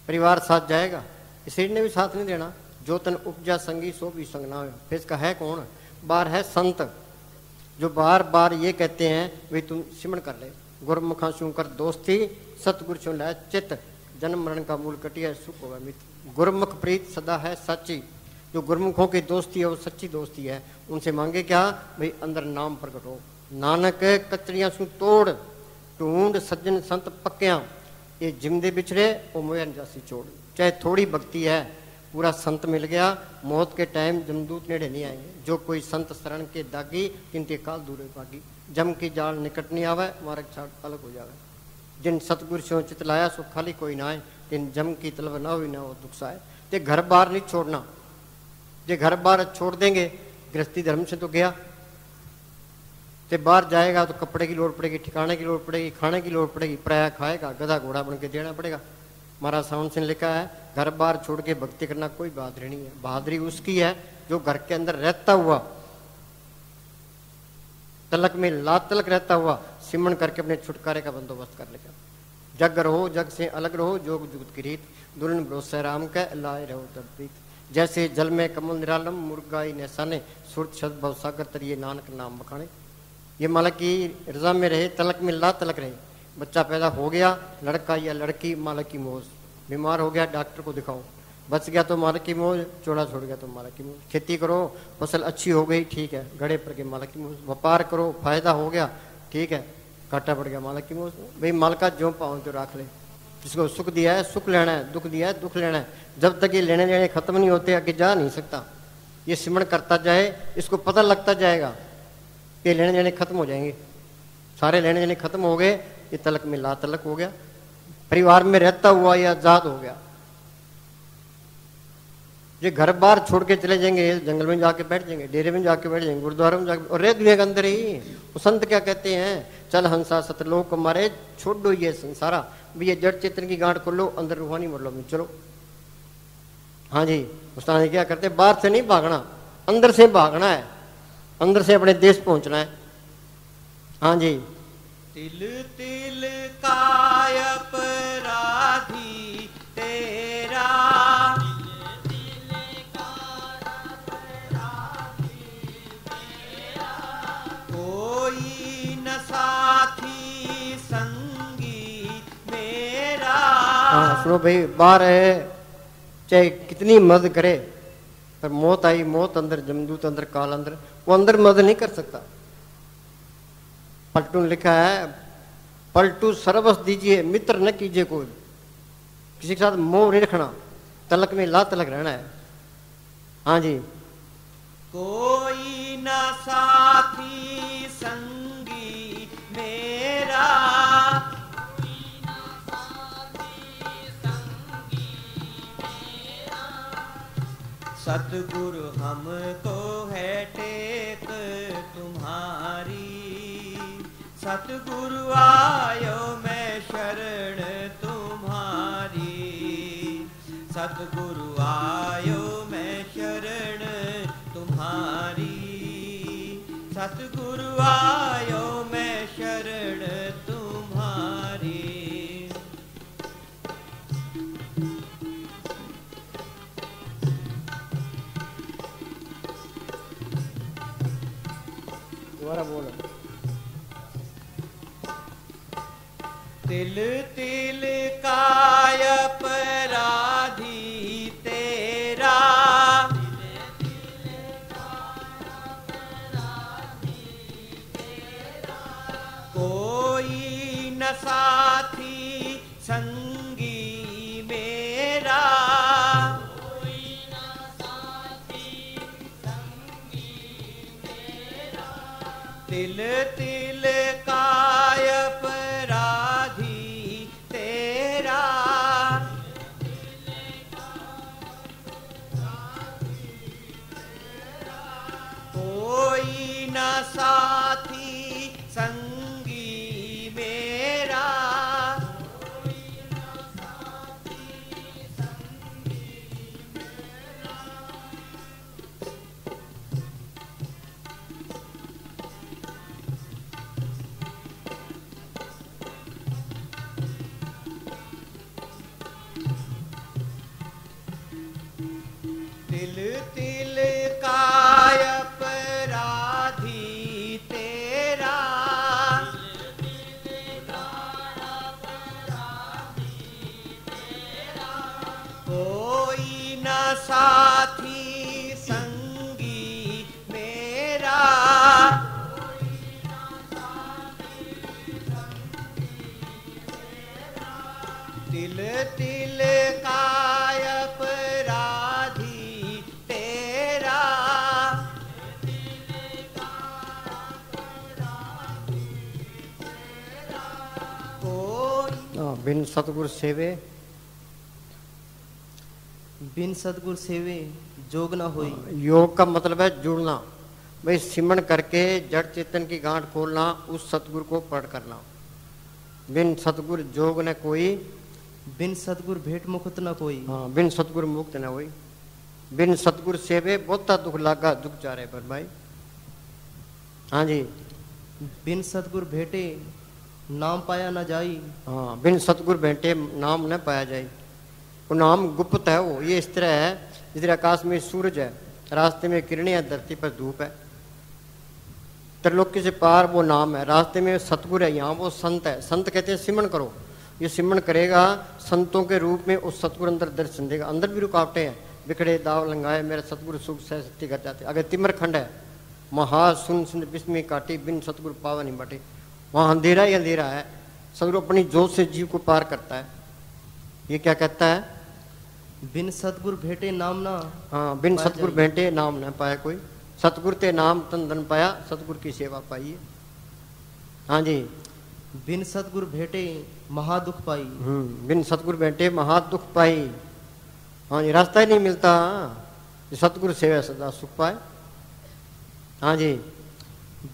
परिवार साथ जाएगा, शरीर ने भी साथ नहीं देना। जो तन उपजा संगी सो भी संग ना हो। फिर इसका है कौन? बार है संत, जो बार बार ये कहते हैं भाई तुम सिमरण कर ले, गुरमुखा शू कर दोस्ती, सतगुरु चुन लै चित, जन्म मरण का मूल कटिया सुख होगा मित्र। गुरमुख प्रीत सदा है सच्ची। जो गुरमुखों की दोस्ती है वो सच्ची दोस्ती है। उनसे मांगे क्या? भाई अंदर नाम प्रकट हो। नानक कचड़ियां सू तोड़, ढूंढ सज्जन संत पक्या, ये जिमदे बिछड़े वो मोयन जासी छोड़। चाहे थोड़ी भक्ति है, पूरा संत मिल गया, मौत के टाइम जमदूत नेड़े नहीं आएंगे। जो कोई संत शरण के दागी, किंते काल दूर भागी। जम की जाल निकट नहीं आवे, मार्ग छाड़ अलग हो जावे। जिन सतगुरु से चित लाया सो खाली कोई ना आए, जिन जम की तलब ना हुई ना हो दुख साए। ते घर बार नहीं छोड़ना। जे घर बार छोड़ देंगे, गृहस्थी धर्म से तो गया, ते बाहर जाएगा तो कपड़े की लोड़ पड़ेगी, ठिकाने की लोड़ पड़ेगी, खाने की लोड़ पड़ेगी, पराया खाएगा, गधा घोड़ा बन के देना पड़ेगा। महाराज सावन सिंह लिखा है, घर बार छोड़ के भक्ति करना कोई बहादुरी नहीं है। बहादुरी उसकी है जो घर के अंदर रहता हुआ, तलक में लात तलक रहता हुआ सिमरण करके अपने छुटकारे का बंदोबस्त कर लेगा। जग रहो जग से अलग रहो, जोग जुगत की रीत, दुल्हन भरोसे राम का लाए रहो तब प्रीत। जैसे जल में कमल निरालम, मुर्गाई नैसाने, सुरत शब्द भव सागर तरिए नानक नाम बखाने। ये मालिक की रजा में रहे, तलक में ला तलक रहे। बच्चा पैदा हो गया, लड़का या लड़की, मालिक की मौज। बीमार हो गया, डॉक्टर को दिखाओ। बच गया तो मालिक की मौज, चोड़ा छोड़ गया तो मालिक की मौज। खेती करो, फसल अच्छी हो गई, ठीक है, गड़े पड़ गए, मालिक की मौज। व्यापार करो, फायदा हो गया, ठीक है, घाटा पड़ गया, मालिक की मौज। भाई मालिका जो पाओ तो रख ले। जिसको सुख दिया है सुख लेना है, दुख दिया है दुख लेना है। जब तक ये लेने देने खत्म नहीं होते, आगे जा नहीं सकता। ये सिमरण करता जाए, इसको पता लगता जाएगा कि लेने देने खत्म हो जाएंगे। सारे लेने देने खत्म हो गए, ये तलक में ला तलक हो गया, परिवार में रहता हुआ ये आजाद हो गया। ये घर बार छोड़ के चले जाएंगे, जंगल में जाके बैठ जाएंगे, डेरे में जाके बैठ जाएंगे, गुरुद्वारे में जाके, और रह दुनिया के अंदर ही। वो संत क्या कहते हैं? चल हंसा सतलोक मारे, छोड़ दो ये संसारा। भी ये जड़ चेतन की गांठ खोलो, अंदर रूहानी मरलो में चलो। हाँ जी, उस्ताद क्या करते? बाहर से नहीं भागना, अंदर से भागना है, अंदर से अपने देश पहुंचना है। हाँ जी। तिल तिल काय अपराधी तेरा, कोई न साथी संगी मेरा। हाँ सुनो भाई, बाहर है चाहे कितनी मदद करे, पर मौत आई, मौत अंदर, जमदूत अंदर, काल अंदर, वो अंदर मदद नहीं कर सकता। पलटू ने लिखा है, पलटू सर्वस दीजिए, मित्र न कीजिए कोई। किसी के साथ मोह नहीं रखना, तलक में ला तलक रहना है। हाँ जी। कोई न साथी संगी मेरा, सतगुरु हमको है टेक तुम्हारी। सतगुरु आयो मैं शरण तुम्हारी, सतगुरु आयो मैं शरण तुम्हारी, सतगुरु आयो मैं शरण तुम्हारी। दोबारा बोलो। तिल तिल काय अपराधी तेरा, साथी संगी मेरा, तिल तिल काय अपराधी तेरा, कोई न साथी संगी मेरा, तिल तिल काय अपराधी तेरा, कोई न साथी संगी मेरा, तिल तिल काय अपराधी तेरा, कोई बिन सतगुर सेवे, बिन सतगुर सेवे जोग न होई। योग का मतलब है जुड़ना, भाई सिमरण करके जड़ चेतन की गांठ खोलना, उस सतगुरु को पढ़ करना। बिन सतगुर जोग न कोई, बिन सतगुर भेंट मुक्त न कोई। हाँ, बिन सतगुर मुक्त न होई। बिन सतगुर सेवे बहुता दुख लागा दुख चारे पर भाई। हाँ जी, बिन सतगुर भेटे नाम पाया न जाई। हाँ, बिन सतगुर भेंटे नाम न पाया जाए। वो नाम गुप्त है, वो ये इस तरह है जिस तरह आकाश में सूरज है, रास्ते में किरणें है, धरती पर धूप है। त्रिलोकी से पार वो नाम है, रास्ते में सतगुर है, यहाँ वो संत है। संत कहते हैं सिमरण करो, ये सिमरण करेगा संतों के रूप में उस सतगुर अंदर दर्शन देगा। अंदर भी रुकावटें हैं, बिखड़े दाव लंगाए मेरा सतगुर सुख सह शक्ति कर जाते। अगर तिमर खंड है, महा सुन सुन बिस्मी काटी बिन सतगुर पावा नहीं बटे, वहाँ अंधेरा ही अंधेरा है। सतगुरु अपनी जोत से जीव को पार करता है। ये क्या कहता है? बिन सतगुर भेटे नाम ना, हाँ, बिन सतगुर भेंटे नाम न पाए कोई। सतगुर ते नाम तन धन पाया, सतगुर की सेवा पाइए। हाँ जी, बिन सतगुर भेटे महादुख पाई। बिन सतगुर भेंटे महादुख पाई। हाँ जी, रास्ता ही नहीं मिलता सतगुरु सेवा सदा सुख पाए। हाँ जी,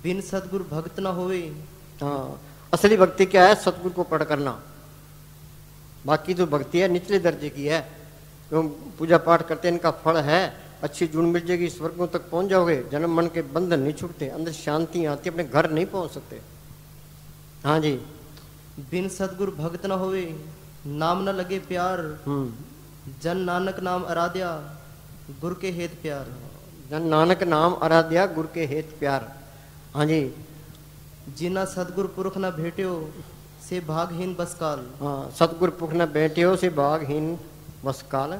बिन सतगुर भक्त न होवे। हाँ, असली भक्ति क्या है? सतगुरु को पढ़ करना। बाकी जो भक्ति है निचले दर्जे की है, जो पूजा पाठ करते हैं इनका फल है, अच्छी जुड़ मिल जाएगी, स्वर्गों तक पहुंच जाओगे, जन्म मन के बंधन नहीं छूटते, अंदर शांति आती, अपने घर नहीं पहुंच सकते। हाँ जी, बिन सतगुर भक्त न होवे नाम न लगे प्यार। जन नानक नाम आराध्या गुर के हेत प्यार। जन नानक नाम आराध्या गुर के हेत प्यार। हाँ जी, जिना सतगुर पुरख न भेट्यो से भागहीन बसकाल। हाँ, सतगुर पुरख न भेट्यो से भागहीन बसकाल।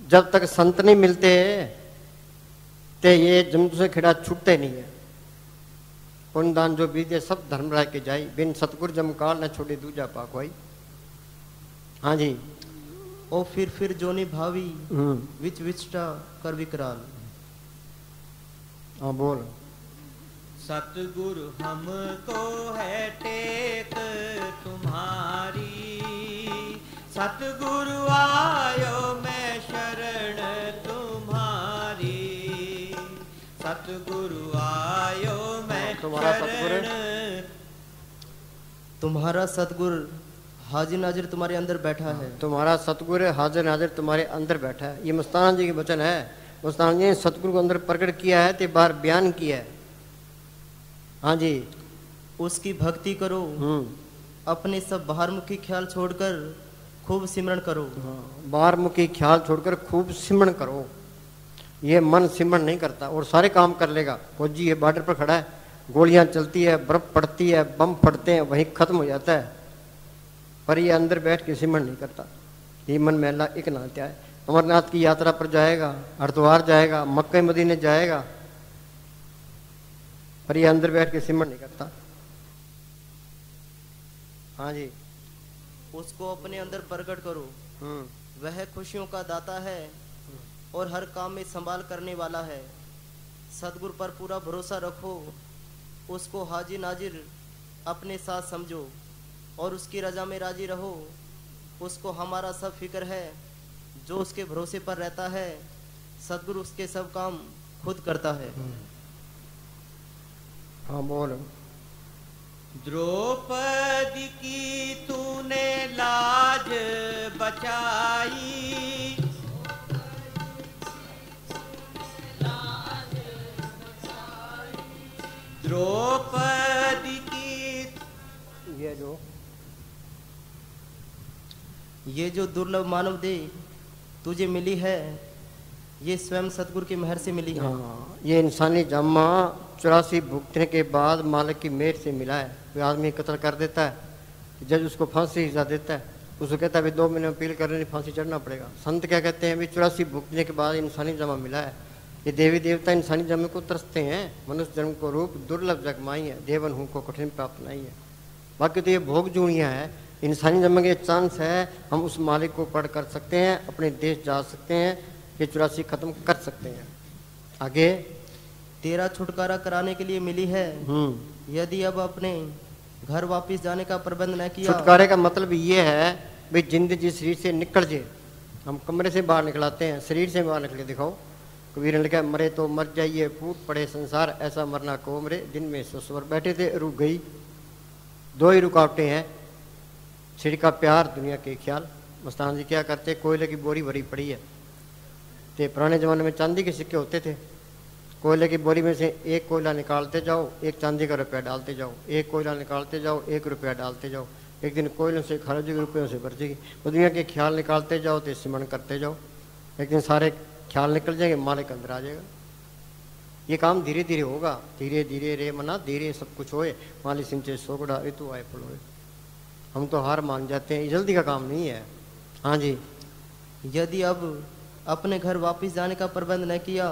जब तक संत नहीं मिलते ते ये जमतु से खिड़ा छूटते नहीं है। पुण्य दान जो बीते सब धर्म राय के जाई, बिन सतगुर जमकाल न छोड़े दूजा पाकोई। हाँ जी, ओ फिर जोनी भावी विच विचटा कर विकराल। हाँ बोल। सतगुरु हमको है टेक तुम्हारी, सतगुरु आयो मैं शरण तुम्हारी, सतगुरु आयो मैं शरण। तुम्हारा सतगुर हाजिर नाजिर तुम्हारे अंदर बैठा है। तुम्हारा सतगुर हाजिर नाजिर तुम्हारे अंदर बैठा है। ये मस्ताना जी के वचन है। मस्ताना जी ने सतगुरु को अंदर प्रकट किया है, ते बार बयान किया है। हाँ जी, उसकी भक्ति करो, अपने सब बाहरमुखी ख्याल छोड़कर खूब सिमरण करो। बाहरमुखी ख्याल छोड़कर खूब सिमरण करो। ये मन सिमरण नहीं करता और सारे काम कर लेगा। फौजी है, बॉर्डर पर खड़ा है, गोलियां चलती है, बर्फ पड़ती है, बम फटते हैं, वहीं खत्म हो जाता है, पर ये अंदर बैठ के सिमरण नहीं करता। ये मन मैला एक नात्या है। अमरनाथ की यात्रा पर जाएगा, हरिद्वार जाएगा, मक्के मदीने जाएगा, पर ये अंदर बैठ के सिमरण नहीं करता। हाँ जी। उसको अपने अंदर प्रकट करो। वह खुशियों का दाता है और हर काम में संभाल करने वाला है। सतगुरु पर पूरा भरोसा रखो, उसको हाजिर नाजिर अपने साथ समझो और उसकी रजा में राजी रहो। उसको हमारा सब फिक्र है, जो उसके भरोसे पर रहता है सतगुरु उसके सब काम खुद करता है। हाँ बोल। द्रौपदी की तूने लाज बचाई, द्रौपदी की ये जो दुर्लभ मानव देह तुझे मिली है, ये स्वयं सतगुरु की मेहर से मिली है। हाँ, ये इंसानी जामा 84 भुगतने के बाद मालिक की मेहर से मिला है। कोई आदमी कत्ल कर देता है, जज उसको फांसी सजा देता है, उसको कहता है भाई 2 महीने अपील करने फांसी चढ़ना पड़ेगा। संत क्या कहते हैं, भाई 84 भुगतने के बाद इंसानी जमा मिला है। ये देवी देवता इंसानी जन्म को तरसते हैं। मनुष्य जन्म को रूप दुर्लभ जगमाई है, देवन हूँ को कठिन प्राप्त नहीं है। बाकी तो ये भोग जूनिया है, इंसानी जन्म के चांस है। हम उस मालिक को पढ़ कर सकते हैं, अपने देश जा सकते हैं, ये 84 खत्म कर सकते हैं। आगे तेरा छुटकारा कराने के लिए मिली है। यदि अब अपने घर वापस जाने का प्रबंध न किया। छुटकारे का मतलब ये है भाई जिंदगी शरीर से निकल जाए। हम कमरे से बाहर निकलाते हैं, शरीर से बाहर निकले दिखाओ। कबीर ने लिखा मरे तो मर जाइए, फूट पड़े संसार, ऐसा मरना को मरे। दिन में ससुर बैठे थे, रुक गई। 2 ही रुकावटें हैं, छिड़ का प्यार, दुनिया के ख्याल। मस्तान जी क्या करते, कोयले की बोरी भरी पड़ी है। तो पुराने ज़माने में चांदी के सिक्के होते थे। कोयले की बोरी में से एक कोयला निकालते जाओ, एक चांदी का रुपया डालते जाओ, एक कोयला निकालते जाओ, 1 रुपया डालते जाओ। एक दिन कोयलों से खा जाएगी, रुपयों से भर जाएगी। वो दुनिया के ख्याल निकालते जाओ तो सिमरण करते जाओ। एक दिन सारे ख्याल निकल जाएंगे, मालिक अंदर आ जाएगा। ये काम धीरे धीरे होगा, धीरे धीरे रे मना धीरे सब कुछ होए। माली सिंचे सोगड़ा ऋतु आए फल होए। हम तो हार मान जाते हैं, ये जल्दी का काम नहीं है। हाँ जी। यदि अब अपने घर वापस जाने का प्रबंध न किया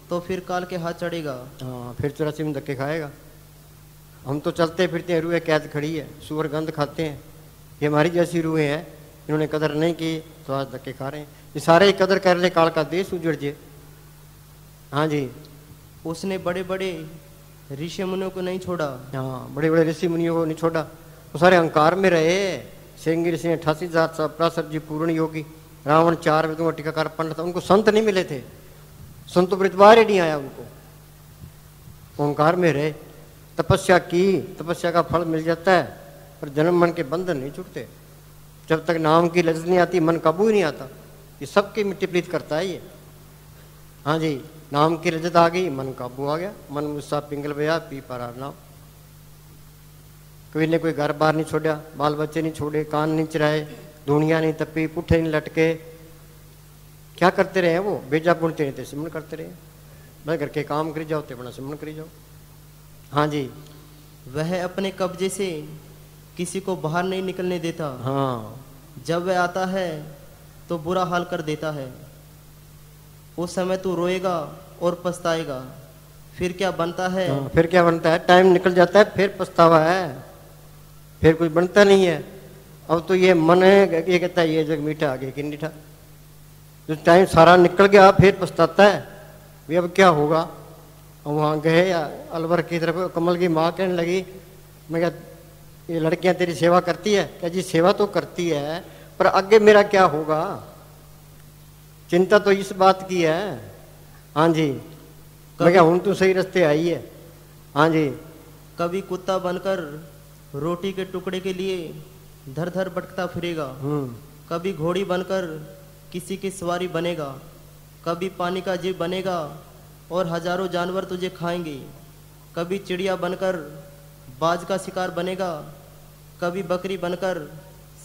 तो फिर काल के हाथ चढ़ेगा। हाँ, फिर 84 में धक्के खाएगा। हम तो चलते फिरते हैं, रूहें कैद खड़ी है, सुअर गंध खाते हैं। ये हमारी जैसी रूहें हैं, इन्होंने कदर नहीं की तो आज धक्के खा रहे हैं। ये सारे कदर कर ले, काल का देश उजड़ जे। हाँ जी। उसने बड़े बड़े ऋषि मुनियों को नहीं छोड़ा। हाँ, बड़े बड़े ऋषि मुनियों को नहीं छोड़ा। वो सारे अहंकार में रहे। सिंह ऋषि 88,000 पराशर जी पूर्ण योगी, रावण 4 वेदों का टीकाकार पंडित। उनको संत नहीं मिले थे, संत वृतवार ही नहीं आया उनको। ओंकार में रहे, तपस्या की, तपस्या का फल मिल जाता है, पर जन्म मन के बंधन नहीं छूटते। जब तक नाम की लज्जत नहीं आती, मन काबू ही नहीं आता। ये सबकी मिट्टी प्रीत करता है ये। हाँ जी, नाम की लज्जत आ गई, मन काबू आ गया। मन मुस्सा पिंगल बया पी पर नाम। कभी ने कोई घर बार नहीं छोड़ा, बाल बच्चे नहीं छोड़े, कान नहीं चराए, धुनिया नहीं तपी, पुट्ठे नहीं लटके। क्या करते रहे वो, बेजा बुनते रहते, सिमरन करते रहे। भाई घर के काम करी जाओ तो अपना सिमरन करी जाओ। हाँ जी। वह अपने कब्जे से किसी को बाहर नहीं निकलने देता। हाँ, जब वह आता है तो बुरा हाल कर देता है। उस समय तू रोएगा और पछताएगा, फिर क्या बनता है। हाँ, फिर क्या बनता है, टाइम निकल जाता है, फिर पछतावा है, फिर कुछ बनता नहीं है। अब तो ये मन है, ये कहता है ये जग मीठा आगे कि मीठा। जो टाइम सारा निकल गया फिर पछताता है, भी अब क्या होगा। अब वहाँ गए अलवर की तरफ, कमल की माँ कहने लगी, मैं क्या ये लड़कियां तेरी सेवा करती है? क्या जी सेवा तो करती है, पर आगे मेरा क्या होगा, चिंता तो इस बात की है। हाँ जी। मैं क्या हूं तो सही रास्ते आई है। हाँ जी। कभी कुत्ता बनकर रोटी के टुकड़े के लिए धर धर भटकता फिरेगा, कभी घोड़ी बनकर किसी की सवारी बनेगा, कभी पानी का जीव बनेगा और हजारों जानवर तुझे खाएंगे, कभी चिड़िया बनकर बाज का शिकार बनेगा, कभी बकरी बनकर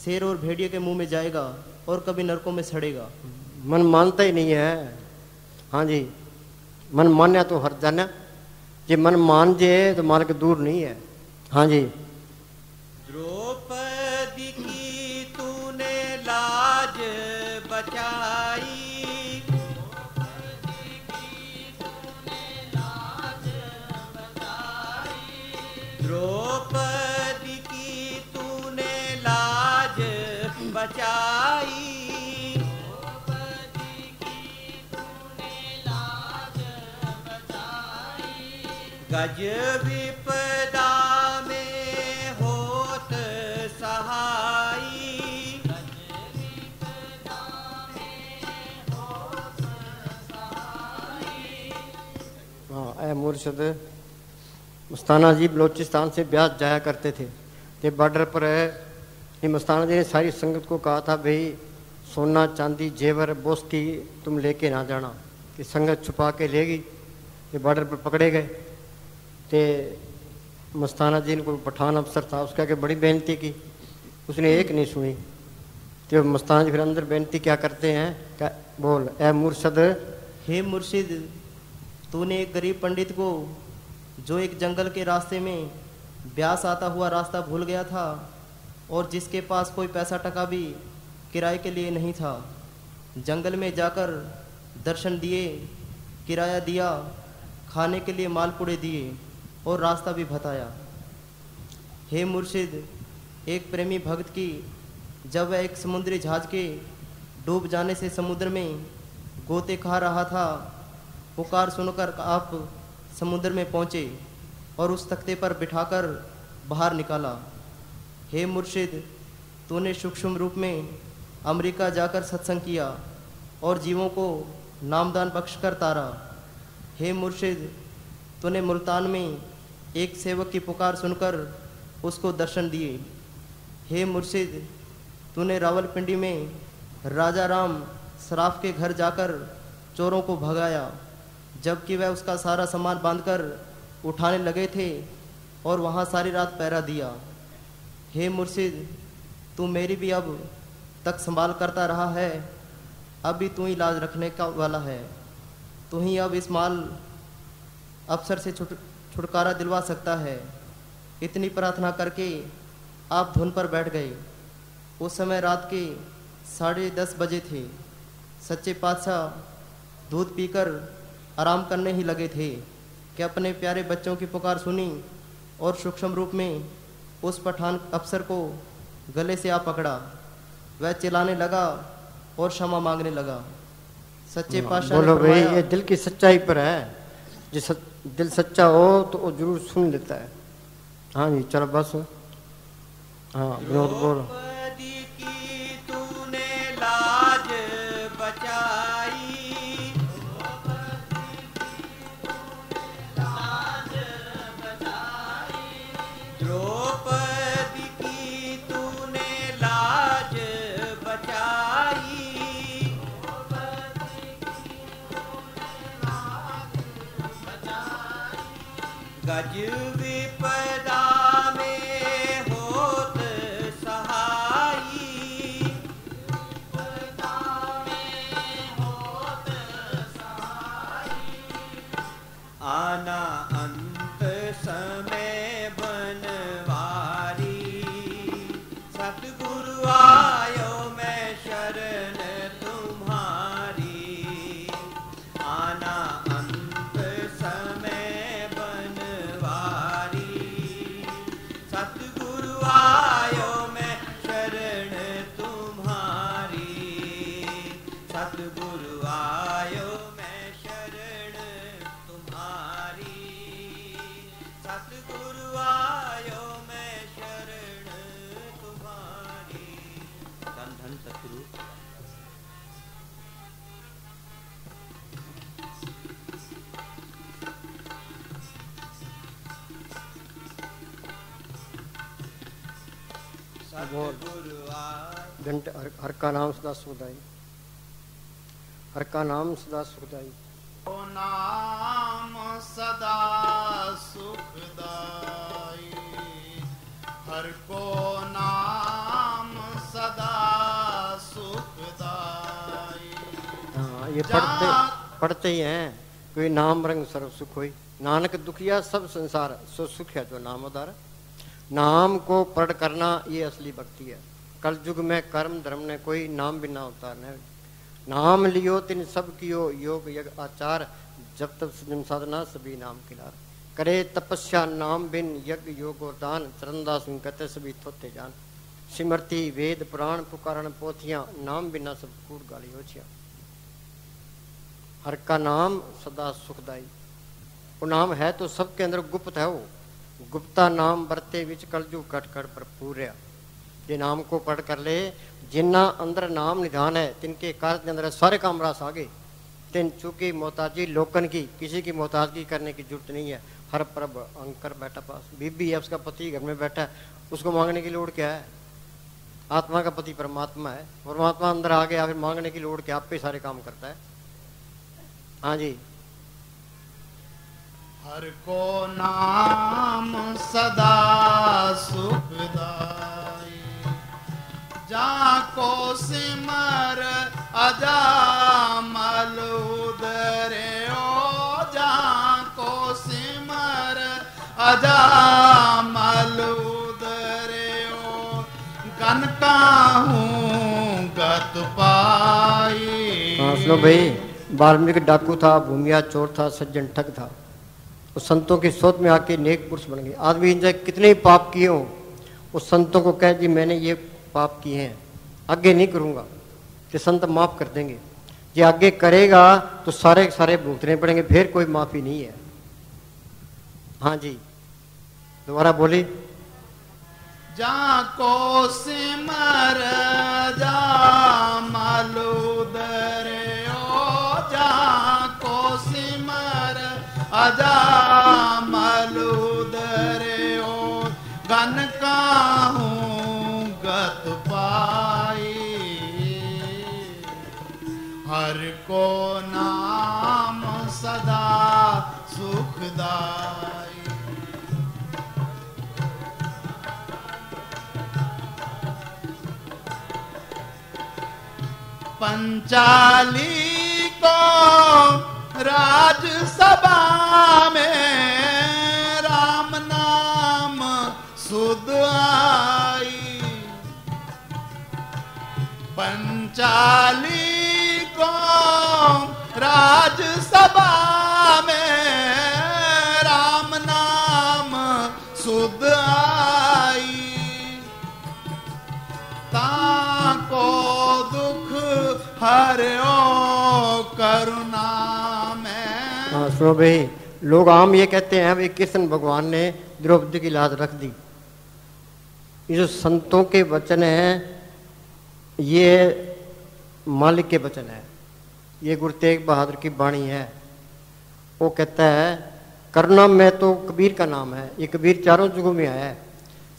शेर और भेड़िए के मुंह में जाएगा और कभी नरकों में सड़ेगा। मन मानता ही नहीं है। हाँ जी। मन मान्या तो हर जाना, जे मन मान जे तो मालिक दूर नहीं है। हाँ जी। द्रौपदी की तूने लाज बचाई, द्रौपदी की तूने बचाई। गज विपदा में होत सहाई। हाँ, ऐ मुर्शद मस्ताना जी बलोचिस्तान से ब्यास जाया करते थे। ते बॉर्डर पर मस्ताना जी ने सारी संगत को कहा था, भाई सोना चांदी जेवर बोस्ती तुम लेके ना जाना, कि संगत छुपा के लेगी। ये बॉर्डर पर पकड़े गए। ते मस्ताना जी ने कोई पठान अफसर था, उसके आगे बड़ी बेनती की, उसने एक नहीं सुनी। तो मस्ताना जी फिर अंदर बेनती क्या करते हैं, क्या बोल, ऐ मुर्शद, हे मुर्शिद, तूने एक गरीब पंडित को जो एक जंगल के रास्ते में ब्यास आता हुआ रास्ता भूल गया था और जिसके पास कोई पैसा टका भी किराए के लिए नहीं था, जंगल में जाकर दर्शन दिए, किराया दिया, खाने के लिए मालपुड़े दिए और रास्ता भी बताया। हे मुर्शिद, एक प्रेमी भक्त की जब वह एक समुद्री जहाज के डूब जाने से समुद्र में गोते खा रहा था, पुकार सुनकर आप समुद्र में पहुँचे और उस तख्ते पर बिठाकर बाहर निकाला। हे मुर्शिद, तूने सूक्ष्म रूप में अमेरिका जाकर सत्संग किया और जीवों को नामदान बख्शकर तारा। हे मुर्शिद, तूने मुल्तान में एक सेवक की पुकार सुनकर उसको दर्शन दिए। हे मुर्शिद, तूने रावलपिंडी में राजा राम सराफ के घर जाकर चोरों को भगाया, जबकि वह उसका सारा सामान बांधकर उठाने लगे थे और वहाँ सारी रात पहरा दिया। हे मुर्शिद, तू मेरी भी अब तक संभाल करता रहा है, अब भी तू ही लाज रखने का वाला है। तू ही अब इस माल अफसर से छुटकारा दिलवा सकता है। इतनी प्रार्थना करके आप धुन पर बैठ गए। उस समय रात के 10:30 बजे थे। सच्चे पातशाह दूध पीकर आराम करने ही लगे थे कि अपने प्यारे बच्चों की पुकार सुनी और सूक्ष्म रूप में उस पठान अफसर को गले से आ पकड़ा। वह चिल्लाने लगा और क्षमा मांगने लगा। सच्चे पातशाह बोलो भाई, ये दिल की सच्चाई पर है। जिस दिल सच्चा हो तो वो जरूर सुन लेता है। हाँ जी, चलो बस। हाँ विनोद बोलो। द्रौपदी की तूने लाज बचाई। द्रौपदी की तूने लाज बचाई। गज विपदा में होत सहाई। आना अंत समय बनवारी। सतगुरु आयो मैं शरण तुम्हारी। आना अंत समय बनवारी। सतगुरु आयो मैं शरण तुम्हारी। सतगुरु आयो मैं शरण तुम्हारी। सतगुरु आयो मैं शरण तुम्हारी। धन धन सतगुरु। सतगुरु आयो। घंटे हर का नाम सदा सुखदाई, हर का नाम सदा सुखदाई। ओ नाम सदा सुखदाई, हर को नाम सदा सुखदाई। हाँ, ये पढ़ते ही हैं। कोई नाम रंग सर्व सुख होई, नानक दुखिया सब संसार सो सुखिया जो नाम उदार। नाम को पढ़ करना ये असली भक्ति है। कल युग में कर्म धर्म ने कोई नाम भी ना उतारना। नाम लियो तिन सब कियो योग यज्ञ आचार। जब तब सजन साधना सभी नाम किलार। करे तपस्या नाम बिन यज्ञ योग और दान। चरणदास कहते सभी थोते जान। सिमरती वेद पुराण पुकारण पोथियां, नाम बिना सब कूड़ गाली होछिया। हर का नाम सदा सुखदाई। वो नाम है तो सबके अंदर गुप्त है। वो गुप्ता नाम बरते विच कलजू कट कर भरपूर है। जे नाम को पढ़ कर ले, जिन्ना अंदर नाम निधान है, तिनके कार्य के अंदर सारे काम रास आगे। तिन चूकी मोहताजी लोकन की, किसी की मोहताजगी करने की जरूरत नहीं है। हर प्रभ अंकर बैठा पास, बीबी है उसका पति घर में बैठा है, उसको मांगने की लोड़ क्या है? आत्मा का पति परमात्मा है, परमात्मा अंदर आ गया, फिर मांगने की लोड़ क्या? आप पे सारे काम करता है। हाँ जी। हर को नाम सदा सुखदाई, जाको सिमर अजामल उदरे ओ, जाको सिमर अजामल उदरे ओ, गन काहूं गत पाई। हाँ सुनो भाई, वाल्मीकि डाकू था, भूमिया चोर था, सज्जन ठग था। उस संतों की सोच में आके नेक पुरुष बन गए। आदमी चाहे कितने ही पाप किए हो, उस संतों को कह जी मैंने ये पाप किए हैं, आगे नहीं करूंगा, कि संत माफ कर देंगे। ये आगे करेगा तो सारे सारे भुगतने पड़ेंगे, फिर कोई माफी नहीं है। हाँ जी, दोबारा बोली। जाको सिमर जामल उदरे ओ, जाको सिमर अजामल उदरे ओ, गन काहूं गत पाई। हर को नाम सदा सुखदाई। पंचाली को राजसभा में राम नाम सुध आई। पंचाली को राजसभा में राम नाम सुध आई। ताको दुख हरियो करुणा में। हाँ सुनो भाई, लोग आम ये कहते हैं भाई कृष्ण भगवान ने द्रौपदी की लाज रख दी। ये जो संतों के वचन हैं, ये मालिक के वचन है। ये गुरु तेग बहादुर की वाणी है। वो कहता है करुणा में तो कबीर का नाम है। ये कबीर चारों युगों में आया है।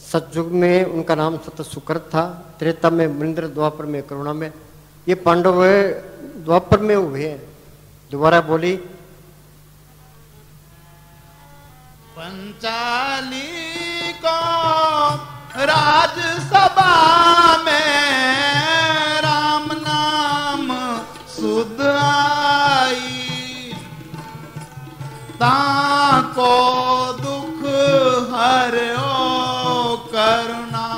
सतयुग में उनका नाम सत सुकृत था, त्रेता में मनिंद्र, द्वापर में करुणा में। ये पांडव द्वापर में हुए हैं। दोबारा बोली। पंचाली को राजसभा में राम नाम सुध आई। ताको दुख हरियो करुणा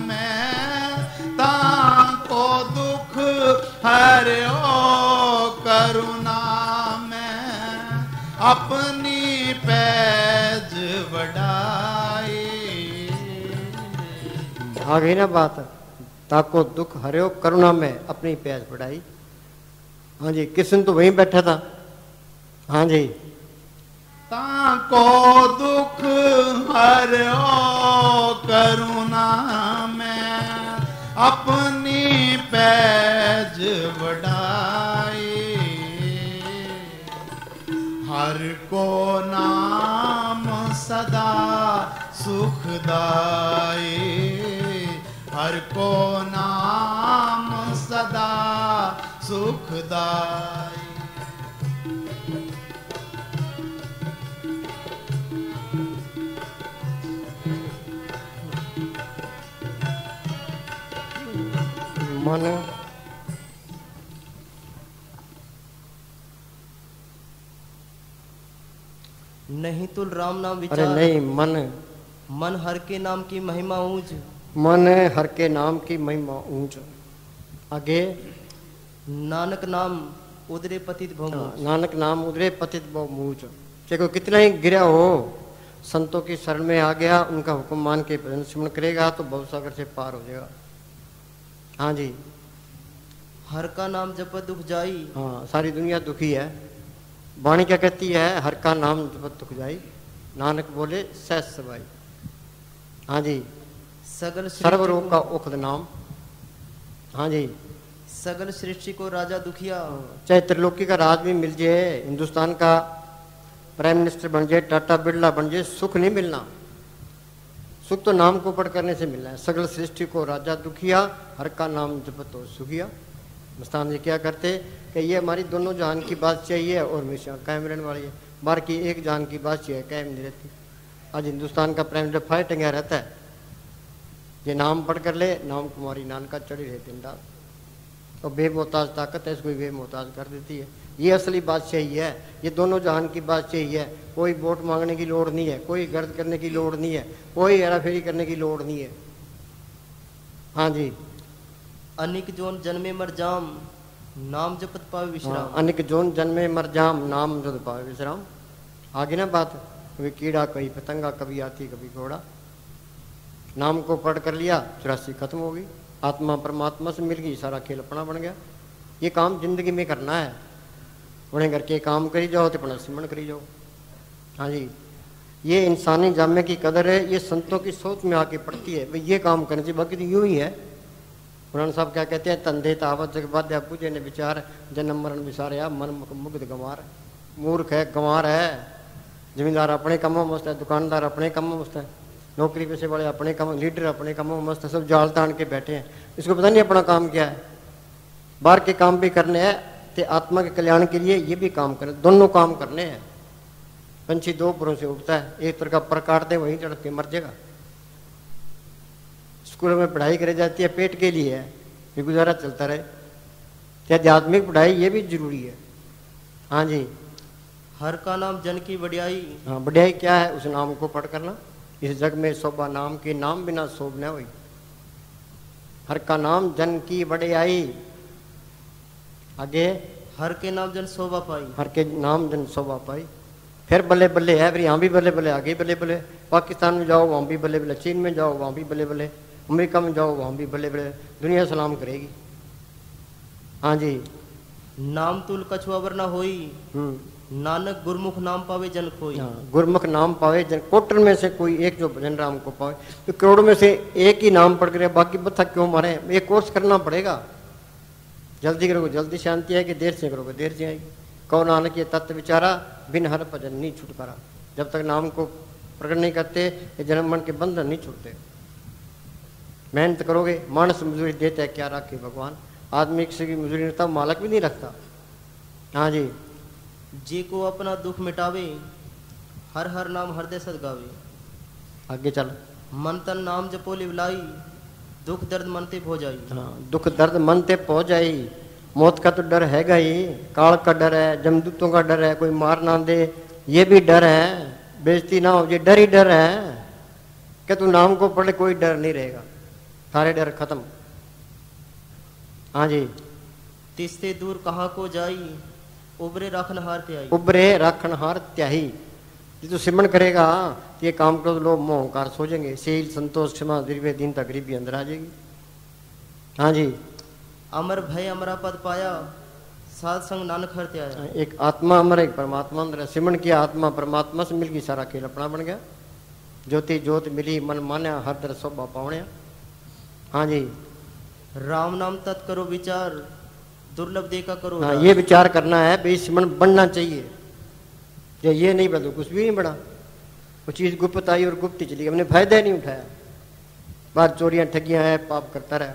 में। ताको दुख हरियो करुणा में। अपनी पैज बढ़ाई। आ गई ना बात। ताको दुख हरियो करुणा में अपनी पैज बढ़ाई। हाँ जी, कृष्ण तो वहीं बैठा था। हाँ जी। ताको दुख हरियो करुणा में अपनी पैज बढ़ाई। हर को नाम सदा सुखदाई। हर को नाम सदा सुखदाई। मन नहीं तुल राम नाम अरे विचार। नहीं, मन मन हर के नाम की महिमा ऊंच। मन हर के नाम की महिमा ऊंच। आगे नानक नाम उदरे पतित भव। नानक नाम उदरे पतित बहु मूच। चाहे कोई कितना ही गिरा हो, संतों की शरण में आ गया, उनका हुक्म मान के भजन सिमरण करेगा तो भवसागर से पार हो जाएगा। हाँ जी, हर का नाम जपत दुख जाई। हाँ, सारी दुनिया दुखी है। वाणी क्या कहती है? हर का नाम जपत दुख जाई, नानक बोले सहज सबाई। हाँ जी, सगल सर्व रोग का औषध नाम। हाँ जी, सगल सृष्टि को राजा दुखिया। चाहे त्रिलोकी का राज भी मिल जाए, हिंदुस्तान का प्राइम मिनिस्टर बन जाए, टाटा बिरला बन जाए, सुख नहीं मिलना। सुख तो नाम को पढ़ करने से मिलना है। सगल सृष्टि को राजा दुखिया, हर का नाम जपत हो सुखिया। मस्तान जी क्या करते कि ये हमारी दोनों जहान की बात चाहिए और हमेशा कायम रहने वाली है, बाहर की एक जहान की बात चाहिए, कायम नहीं रहती। आज हिंदुस्तान का प्राइम मिनिस्टर फाइट टंगा रहता है, ये नाम पढ़ कर ले, नाम कुमारी नानका चढ़ी रहती दिन रात, और बेमोहताज ताकत है, इसको बेमोहताज कर देती है। ये असली बादशाही है, ये दोनों जहान की बादशाही है। कोई वोट मांगने की लोड़ नहीं है, कोई गर्द करने की लोड़ नहीं है, कोई हेराफेरी करने की लोड़ नहीं है। हाँ जी, अनिक जोन जन्मे मर जाम, नाम जपत पावे विश्राम। अनिक जोन जन्मे मर जाम, नाम जपत पावे विश्राम। आगे ना बात, कभी कीड़ा कभी पतंगा, कभी हाथी कभी घोड़ा। नाम को पढ़ कर लिया, 84 खत्म हो गई, आत्मा परमात्मा से मिल गई, सारा खेल अपना बन गया। ये काम जिंदगी में करना है, उन्हें करके काम करी जाओ तो अपना सिमरण करी जाओ। हाँ जी, ये इंसानी जामे की कदर है, ये संतों की सोच में आके पड़ती है, भाई ये काम करने चाहिए। बाकी तो यूं ही है। पुराण साहब क्या कहते हैं? तंधे तावत जग बाध्या पूजे ने विचार, जन्म मरण विसारया मन मुग्ध गंवार। मूर्ख है, गंवार है। जमींदार अपने कामों में मस्त है, दुकानदार अपने कामों में मस्त है, नौकरी पेशे वाले अपने काम, लीडर अपने कामों में मस्त है, सब जाल तान के बैठे हैं। इसको पता नहीं अपना काम क्या है। बाहर के काम भी करने हैं तो आत्मा के कल्याण के लिए ये भी काम करें, दोनों काम करने हैं। पंछी दो पुरों से उठता है, एक तरह का पर काट दे वहीं चढ़ के मर जाएगा। स्कूल में पढ़ाई करी जाती है पेट के लिए है, ये गुजारा चलता रहे। क्या आध्यात्मिक पढ़ाई ये भी जरूरी है। हाँ जी, हर का नाम जन की बढ़ियाई। हाँ, बढ़ियाई क्या है? उस नाम को पढ़ करना। इस जग में शोभा नाम के, नाम बिना शोभ न हुई। हर का नाम जन की बढ़ियाई। आगे, हर के नाम जन शोभा पाई। हर के नाम जन शोभा पाई। फिर बल्ले बल्ले है, फिर यहाँ भी बल्ले बल्ले, आगे बल्ले बल्ले। पाकिस्तान में जाओ वहाँ भी बल्ले बल्ले, चीन में जाओ वहाँ भी बल्ले बल्ले, अमेरिका में जाओ वहाँ भी बल्ले बल्ले। दुनिया सलाम करेगी। हाँ जी, नाम तुल कछुआ वरना होई, नानक गुरमुख नाम पावे जन खोई। गुरमुख नाम पावे जन। कोटर में से कोई एक जो भजन राम को पावे, तो करोड़ में से एक ही नाम पढ़ कर बाकी बत्था क्यों मारे? एक कोर्स करना पड़ेगा। जल्दी करोगे जल्दी शांति आएगी, देर से करोगे देर से आएगी। कहो नानक ये तत्व विचारा, बिन हर भजन नहीं छुटकारा। जब तक नाम को प्रकट नहीं करते ये जन्म मन के बंधन नहीं छूटते। मेहनत करोगे, मानस मजदूरी देते है क्या रखे भगवान। आदमी किसी की मजदूरी नहीं, मालक भी नहीं रखता। हाँ जी, जे को अपना दुख मिटावे, हर हर नाम हृदय सद गावे। आगे चल। मन तन नाम जपो लिवलाई, दुख दर्द मन ते हो जाई। हाँ, दुख दर्द मन ते पहुंच जाई। मौत का तो डर हैगा ही, काल का डर है, जमदूतों का डर है, कोई मार ना दे ये भी डर है, बेइज्जती ना हो ये डर ही डर है। क्या तू नाम को पढ़े कोई डर नहीं रहेगा, सारे डर खत्म। हाँ जी, तिस्ते दूर कहाँ को जाई, उबरे राखन हार त्याई। उबरे राखन हार त्याही। ये तो सिमरण करेगा ये काम करो, लोग मोह अहंकार सो जाएंगे। शील संतोष क्षमा दीर्घ दीनता गरीबी अंदर आ जाएगी। हाँ जी, अमर भय अमरा पद पाया, साध संग नानक हर त्याया। एक आत्मा अमर एक परमात्मा अंदर है। सिमरण किया, आत्मा परमात्मा से मिल गई, सारा खेल अपना बन गया। ज्योति ज्योत मिली मन मान्या, हर दर शोभा पावण्या। हाँ जी, राम नाम तत् करो विचार, दुर्लभ देखा करो। हाँ, ये विचार करना है भाई सिमरण बनना चाहिए। ये नहीं बदलो कुछ भी नहीं बढ़ा। वो चीज गुप्त आई और गुप्त ही चली, हमने फायदा ही नहीं उठाया। बाहर चोरियां ठगियां है, पाप करता रहा।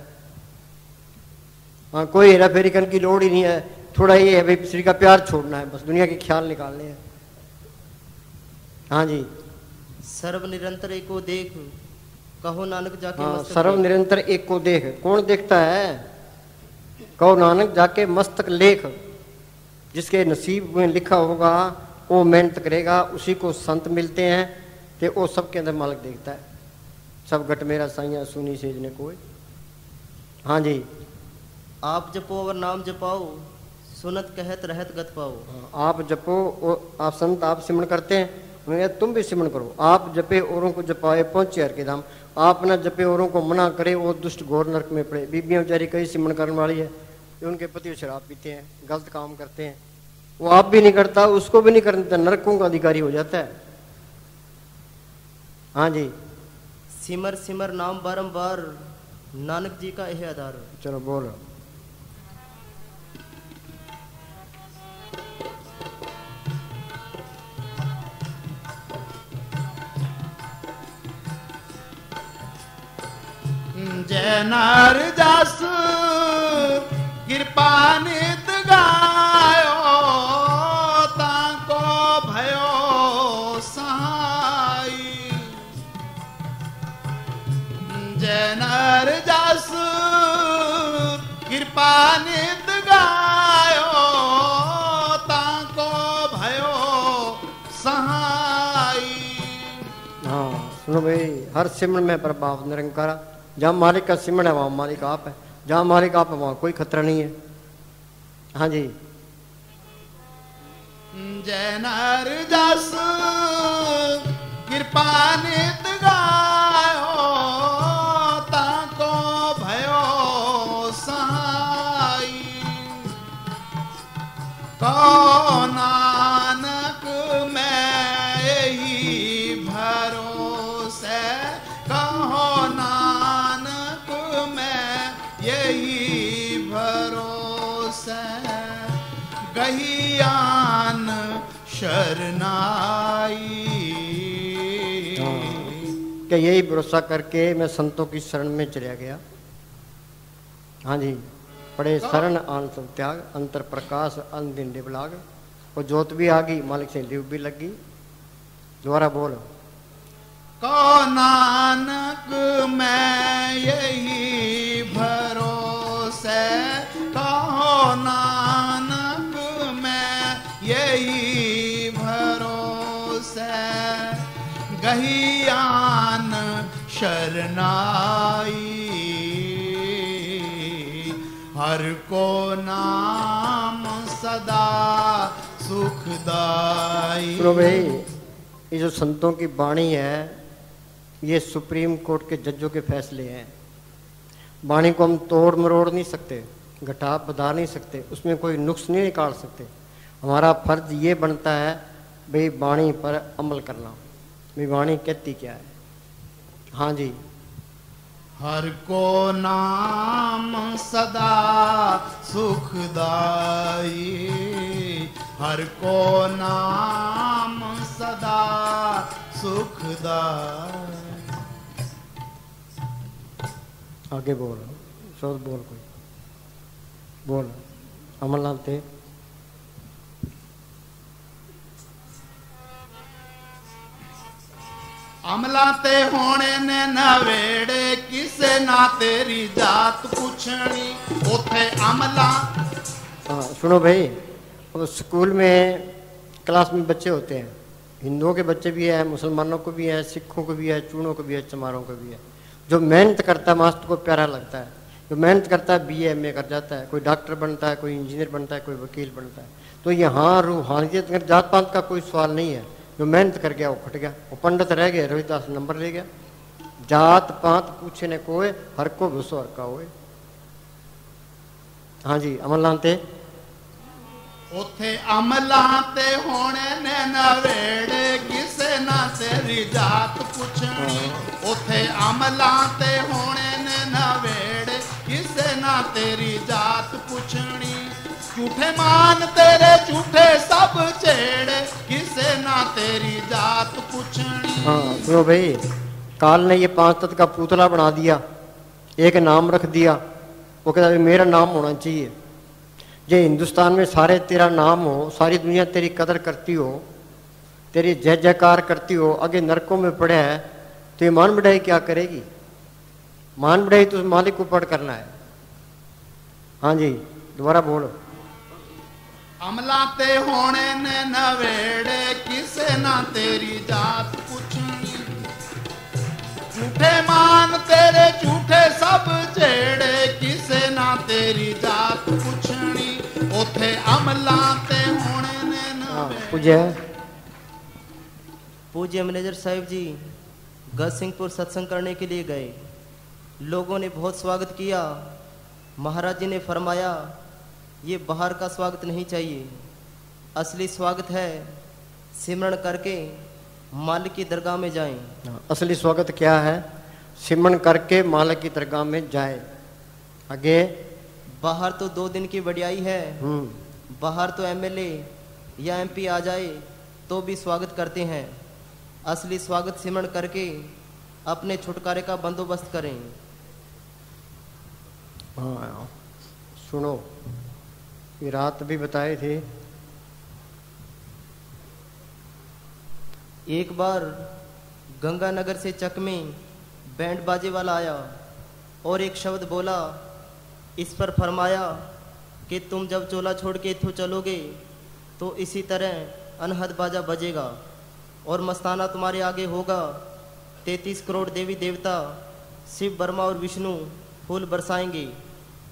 हाँ, कोई हेरा फेरी करने की लोड़ ही नहीं है। थोड़ा ये है भाई किसी का प्यार छोड़ना है, बस दुनिया के ख्याल निकालने हैं। हाँ जी, सर्व निरंतर एको देख, कहो नानक जाके हाँ, मस्तक सर्व लेख। निरंतर एक को देख। कौन देखता है? कहो नानक जाके मस्तक लेख। जिसके नसीब में लिखा होगा वो मेहनत करेगा, उसी को संत मिलते हैं, तो वो सबके अंदर मालिक देखता है। सब गट मेरा साइया सुनी सेजने कोई। हाँ जी, आप जपो और नाम जपाओ, सुनत कहत रहत गत पाओ। आप जपो, आप संत आप सिमरण करते हैं उन्होंने कहा तुम भी सिमरण करो, आप जपे औरों को जपाए पहुंचे हर के धाम, आप ना जपे औरों को मना करे वो दुष्ट घोर नरक में पड़े। बीबियां बेचारी कई सिमरण करने वाली है, उनके पति शराब पीते हैं, गलत काम करते हैं, वो आप भी नहीं करता, उसको भी नहीं करने देता, नरकों का अधिकारी हो जाता है। हाँ जी, सिमर सिमर नाम बारंबार, नानक जी का यह आधार। चलो बोलो। जय नर जस कृपा नित गायो, ताको भयो सहाई। जय नर जस कृपा नित गायो, ताको भयो सहाई। हाँ सुनो भाई, हर सिमरण में प्रभाव निरंकार, जहाँ मालिक का सिमरण है वहाँ मालिक आप है, जहाँ मालिक आप है वहाँ कोई खतरा नहीं है। हाँ जी, जय नर जस कृपा नित गायो, ताको भयो सहाई। कहो नानक मैं यही भरोसे, कहो नानक मैं यही भरोसे, गहियान शरनाई। क्या यही भरोसा करके मैं संतों की शरण में चला गया। हाँ जी, पड़े शरण आन सब त्याग, अंतर प्रकाश अन दिन डिबलाग, और जोत भी आ गई मालिक से लिव भी लग गई। दोबारा बोलो। को नानक मैं यही भरोसे, कहो नानक मैं यही भरोसे, गहियान शरनाई। हर को नाम सदा सुखदाई। सुनो भाई, ये जो संतों की वाणी है ये सुप्रीम कोर्ट के जजों के फैसले हैं। वाणी को हम तोड़ मरोड़ नहीं सकते, घटा बधा नहीं सकते, उसमें कोई नुक्स नहीं निकाल सकते। हमारा फर्ज ये बनता है भाई वाणी पर अमल करना, भाई वाणी कहती क्या है। हाँ जी, हर को नाम सदा सुखदाई, हर को नाम सदा सुखदाई। आगे बोल, शोध बोल, कोई बोल। अमरनाथ थे अमला ते होने ने नवेड़े, किसे ना तेरी जात पुछनी, उथे अमला। हाँ सुनो भाई, अब स्कूल में क्लास में बच्चे होते हैं, हिंदुओं के बच्चे भी हैं, मुसलमानों को भी है, सिखों को भी है, चूड़ों को भी है, चमारों को भी है। जो मेहनत करता है मास्टर को प्यारा लगता है, जो मेहनत करता है BA MA कर जाता है, कोई डॉक्टर बनता है, कोई इंजीनियर बनता है, कोई वकील बनता है। तो यहाँ रूहानियत जात पात का कोई सवाल नहीं है। जो मेहनत कर गया वो खट गया, वो पंडित रह गया, रविदास नंबर ले गया। जात पात पूछे ने कोई, हर को भूसो हर का होए। हाँ जी, अमरनाथ थे उथे अमला ते होने ने नवेड़े, किसे ना तेरी जात पुछनी, उथे अमला ते होने ने नवेड़े, किसे ना तेरी जात पुछनी। झूठे मान तेरे झूठे सब छेड़े, किसे ना तेरी जात पुछनी। हाँ सुनो भाई, काल ने ये 5 तत्व का पुतला बना दिया, एक नाम रख दिया, वो कहता मेरा नाम होना चाहिए। ये हिंदुस्तान में सारे तेरा नाम हो, सारी दुनिया तेरी कदर करती हो, तेरी जय जयकार करती हो, आगे नरकों में पड़े है, तो ये मान बढ़ाई क्या करेगी? मान बढ़ाई तो मालिक को पढ़ करना है। हाँ जी, दोबारा बोलो। अमला ते होने ने नवेड़े, किसे ना तेरी जात पुछनी। झूठे मान तेरे झूठे सब छेड़े, किसे ना तेरी जात पुछनी। उथे अमला ते होने ने नवेड़े। पूज्य पूज्य मैनेजर साहिब जी गजसिंहपुर सत्संग करने के लिए गए। लोगों ने बहुत स्वागत किया। महाराज जी ने फरमाया, ये बाहर का स्वागत नहीं चाहिए, असली स्वागत है सिमरन करके मालिक की दरगाह में जाएं। असली स्वागत क्या है? सिमरन करके मालिक की दरगाह में जाए। आगे बाहर तो 2 दिन की बढ़ियाई है, बाहर तो एमएलए या एमपी आ जाए तो भी स्वागत करते हैं। असली स्वागत सिमरन करके अपने छुटकारे का बंदोबस्त करें। हाँ सुनो, ये रात भी बताए थे। एक बार गंगानगर से चक में बैंड बाजे वाला आया और एक शब्द बोला। इस पर फरमाया कि तुम जब चोला छोड़ के इथों चलोगे तो इसी तरह अनहद बाजा बजेगा और मस्ताना तुम्हारे आगे होगा। 33 करोड़ देवी देवता शिव वर्मा और विष्णु फूल बरसाएंगे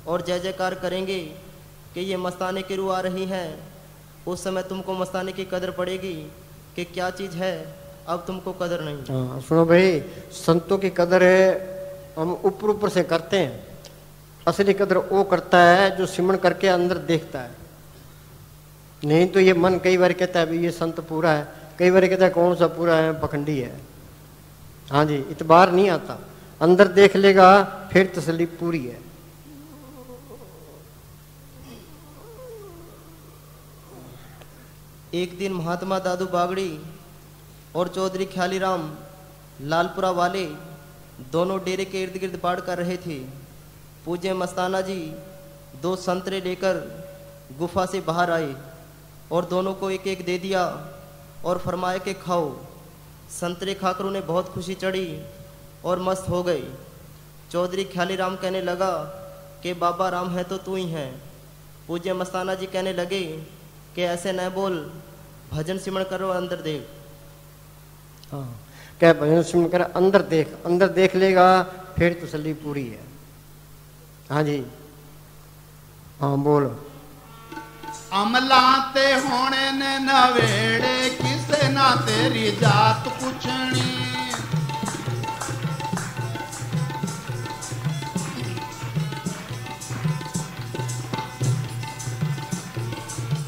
और जय जयकार करेंगे कि ये मस्ताने की रूह आ रही है। उस समय तुमको मस्ताने की कदर पड़ेगी कि क्या चीज़ है, अब तुमको कदर नहीं। हाँ सुनो भाई, संतों की कदर है हम ऊपर ऊपर से करते हैं, असली कदर वो करता है जो सिमरन करके अंदर देखता है। नहीं तो ये मन कई बार कहता है भाई ये संत पूरा है, कई बार कहता है कौन सा पूरा है, पखंडी है। हाँ जी, इतबार नहीं आता, अंदर देख लेगा फिर तसल्ली पूरी है। एक दिन महात्मा दादू बागड़ी और चौधरी ख्यालीराम लालपुरा वाले दोनों डेरे के इर्द गिर्द बाढ़ कर रहे थे। पूज्य मस्ताना जी 2 संतरे लेकर गुफा से बाहर आए और दोनों को एक एक दे दिया और फरमाया कि खाओ। संतरे खाकर उन्हें बहुत खुशी चढ़ी और मस्त हो गए। चौधरी ख्यालीराम कहने लगा कि बाबा राम है तो तू ही है। पूज्य मस्ताना जी कहने लगे कि ऐसे न बोल, भजन सिमरन करो, अंदर देख। हाँ क्या भजन सिमरन कर, अंदर देख लेगा फिर तसल्ली पूरी है। हाँ जी, हाँ बोल। अमला ते होने ने नवेड़े, किसे ना तेरी जात पुछनी।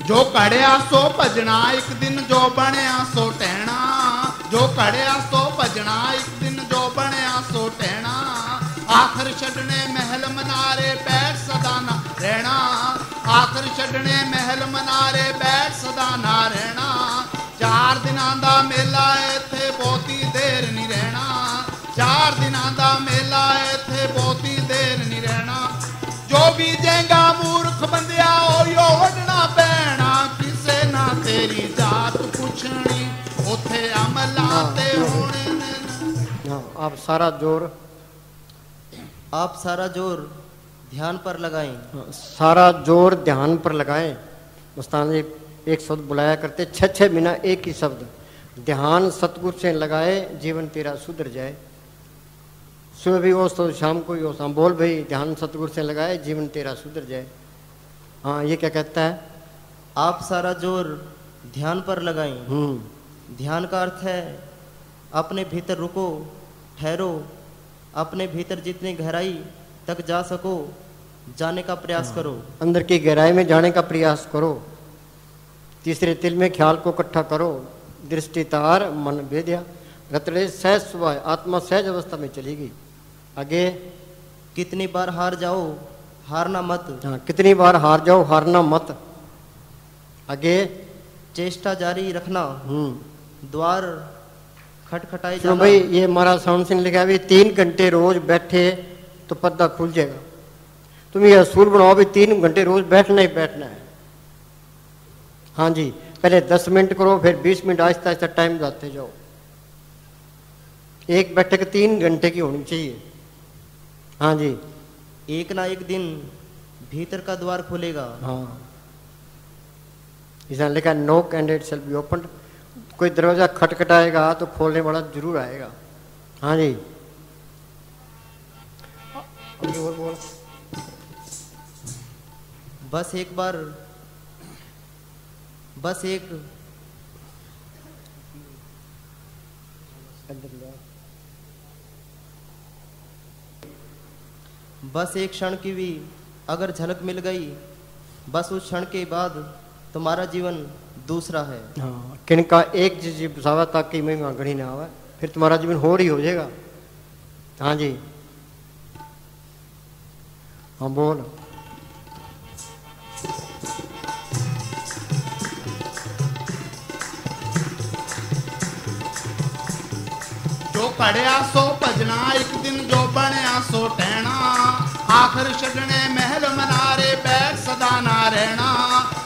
जो कड़िया सो भजना एक दिन, जो बनया सो टहना। जो कड़िया सो भजना एक दिन, जो बनया सो टहना। आखिर छड़ने महल मनारे बैठ सदा ना रहना। आखिर छड़ने महल मनारे बैठ सदा ना रहना। 4 दिनां दा मेला इत्थे बहुती देर नहीं रहना। 4 दिनां दा मेला इत्थे बहुती देर नहीं रहना। जो बीजेगा मूर्ख बंदिया ओ वडना पैना। किसे ना तेरी जात पुछनी, उथे अमला ते होने ने। आप सारा जोर ध्यान पर लगाएं। सारा जोर ध्यान पर लगाएं। मस्ताना जी एक शब्द बुलाया करते, 6 महीना एक ही शब्द, ध्यान सतगुरु से लगाए जीवन तेरा सुधर जाए। सुबह भी हो तो शाम को ही हो, शाम बोल भाई ध्यान सतगुरु से लगाए जीवन तेरा सुधर जाए। हाँ ये क्या कहता है? आप सारा जोर ध्यान पर लगाएं। ध्यान का अर्थ है अपने भीतर रुको, ठहरो, अपने भीतर जितनी गहराई तक जा सको जाने का प्रयास करो। अंदर की गहराई में जाने का प्रयास करो। तीसरे तिल में ख्याल को इकट्ठा करो। दृष्टि तार मन भेद्या, रतड़े सहज सुबह, आत्मा सहज अवस्था में चलेगी। आगे कितनी बार हार जाओ हारना मत। हाँ कितनी बार हार जाओ हारना मत। आगे चेष्टा जारी रखना, द्वार खटखटाए जाना। भाई ये महाराज साउंड सिंह लिखा है 3 घंटे रोज बैठे तो पर्दा खुल जाएगा। तुम ये असूल बनाओ भी 3 घंटे रोज बैठना ही बैठना है। हाँ जी, पहले 10 मिनट करो, फिर 20 मिनट, आहिस्ता आहिस्ता टाइम जाते जाओ। एक बैठक 3 घंटे की होनी चाहिए। हाँ जी, एक ना एक दिन भीतर का द्वार खुलेगा। हाँ इसमें लिखा knock and it shall be opened. कोई दरवाजा खटखटाएगा तो खोलने वाला जरूर आएगा। हाँ जी और बोल। बस बस एक क्षण की भी अगर झलक मिल गई, बस उस क्षण के बाद तुम्हारा जीवन दूसरा है। हाँ, किनका एक जी बसावा ताकि महिमा घड़ी ना आवे, फिर तुम्हारा जीवन हो ही हो जाएगा। हाँ जी, हाँ बोल। जो पढ़िया सो भजना, एक दिन जो बनया सो टहना, आखिर छड़ने महल मनारे बैठ सदा ना रहना।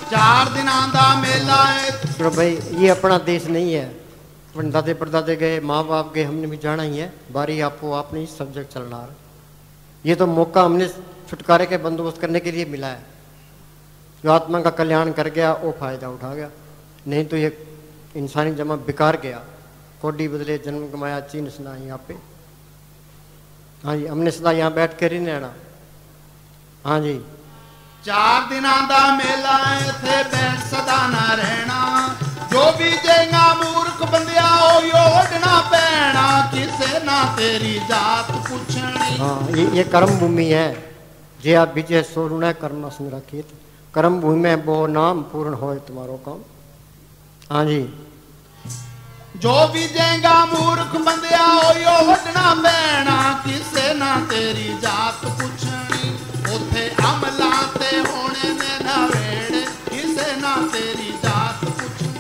4 दिना दा मेला है। तो भाई ये अपना देश नहीं है, अपने दादे परदादे गए, माँ बाप गए, हमने भी जाना ही है। बारी आपको आपने ही सब जगह चलना है। ये तो मौका हमने छुटकारे के बंदोबस्त करने के लिए मिला है। जो आत्मा का कल्याण कर गया वो फायदा उठा गया, नहीं तो ये इंसानी जमा बेकार गया। कोडी बदले जन्म कमाया चीन सुना यहाँ पे। हाँ जी, हमने सदा यहाँ बैठ कर ही नहीं रहना। हाँ जी, 4 दिना दा मेला है, थे बैठ सदा ना रहना। जो भी जेगा मूर्ख बंदिया ओ योड़ना पैना, किसे ना तेरी जात पूछनी। हाँ, ये कर्म भूमि है। जे आप विजय सोरुण कर्म संग्रह खेत, कर्म भूमि में वो नाम पूर्ण हो तुम्हारो काम। हाँ जी, जो भी जेगा मूर्ख बंदिया ओ योड़ना पैना, किसे ना तेरी जात पूछनी। उथे अमला ते होने ने नवेड़े, किसे ना तेरी जात पूछनी।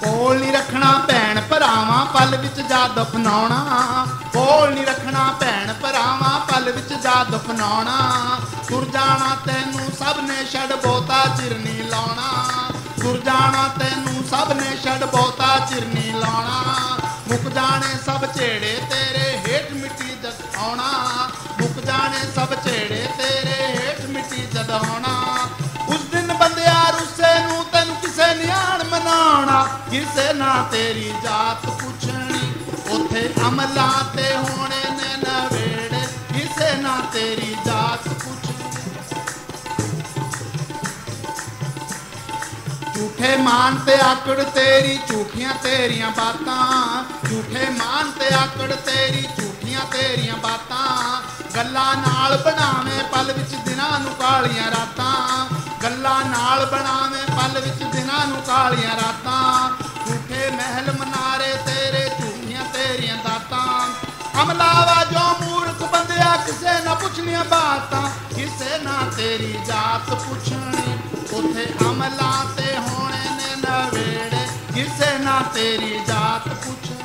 कोल नहीं रखना भैन भरावां, पल विच जा दफनाउणा। कोल नहीं रखना भैन भरावां, पल विच जा दफनाउणा। तुर जाना तैनू सब ने छड़ बहुता चिर नहीं लाउणा। तुर जाना तैनू सब ने छड़ बहुता चिर नहीं लाउणा। मुक जाने सब झेड़े तेरे हेठ मिट्टी जद आउणा। मुक जाने सब झेड़े तेरे हेठ मिट्टी जद आउणा। उस दिन बंदिया रुस्से नू तैनू किसे नियाण मनाउणा, किसे ना तेरी जात पुछणी। उथे अमला ते होने ने नवेड़े, किसे ना तेरी जात पुछणी। झूठे मान ते आकड़ तेरी, झूठियां तेरियां बातां। झूठे मान ते आकड़ तेरी, झूठियां तेरियां बातां। गल्लां नाल बनावे पल विच दिनां नू कालियां रातां। गल्लां नाल बनावे पल विच दिनां नू कालियां रातां। झूठे महल मनारे तेरे, झूठियां तेरियां दातां। अमलावा जो मूर्ख बंदिया, किसे ना पुछनियां बातां। किसे ना तेरी जात पुछनी। उथे अमला ते होने ने नवेड़े, किसे ना तेरी जात पुछनी।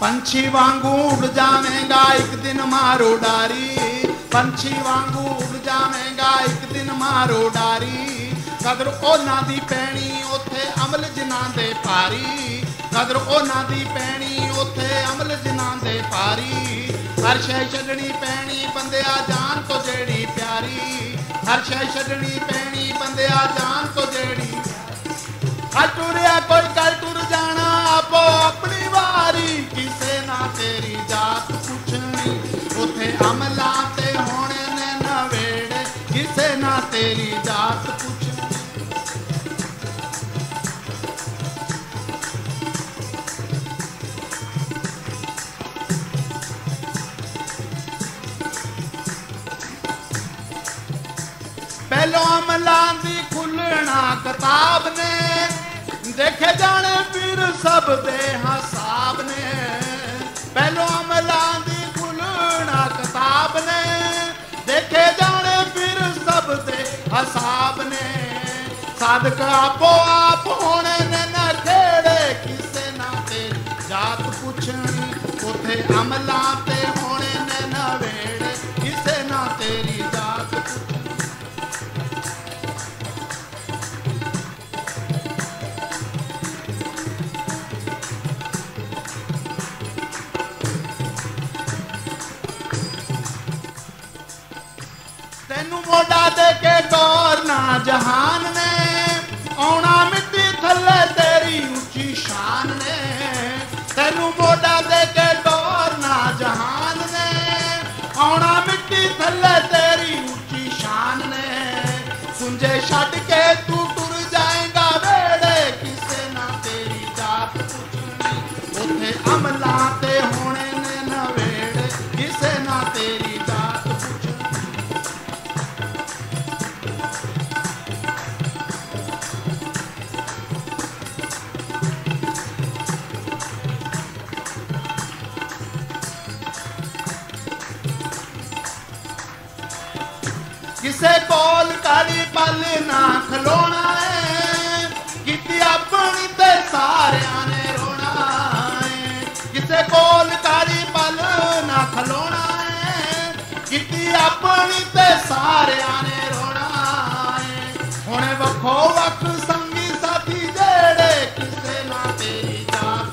पंछी वांगू उड़ जावेगा एक दिन मारो डारी। पंछी वांगू उड़ जावेगा एक दिन मारो डारी। कदर ओना दी पैनी उथे अमल जिन्हां दे पारी। कदर ओना दी पैनी उथे अमल जिन्हां दे पारी। हर शै छड्डनी पैनी बंदिया जान तो जेड़ी प्यारी। हर शै छड्डनी पैनी बंदिया जान तो जेड़ी। हर टुरिया कोई कल टुर जाना, आपो अपनी वारी। किसे ना तेरी जात पुछनी। उथे अमला ते होने ने नवेड़े, किसे ना तेरी जात पुछनी। पहलो अमला दी खुलना किताब ने, देखे जाने फिर सब दे हिसाब ने। पहलो अमला दी खुलना किताब ने, देखे जाने फिर सब दे हिसाब ने। साधक आपो आप होने ने न खेड़े, किसे ना तेरी जात पुछनी। उथे अमला ते होने ने नवेड़े, किसे ना तेरी जात पुछनी। तेनू मोड़ा दे के गौरना जहान ने, औना मिट्टी थले तेरी ऊंची शान मोड़ा दे के डोरना जहान ने आना मिट्टी थल्ले तेरी ऊंची शान ने सुंझे छड़ के तू टुर जाएगा वेड़े किसे ना तेरी जात पुछनी उथे अमला ते होने ने नवेड़े किसे ना तेरी जात पुछनी किसे कोल काली पल ना खलोना है किती अपनी ते सारियां ने रोना है किसे कोल काली पल ना खलोना है किती अपनी ते सारियां ने रोना है हुणे वखो वख संगी साथी जेड़े किसे ना तेरी जात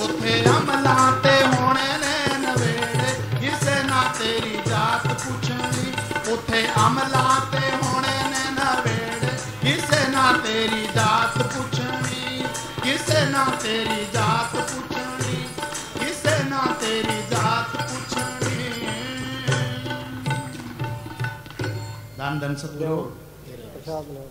उथे अमला ते होने ने नवेड़े किसे ना तेरी जात पुछनी उथे अमला ते होने ने नवेड़े किसे ना तेरी जात पुछनी किसे ना तेरी जात पुछनी किसे ना तेरी जात पुछनी धन धन सतगुरु प्रसाद लो।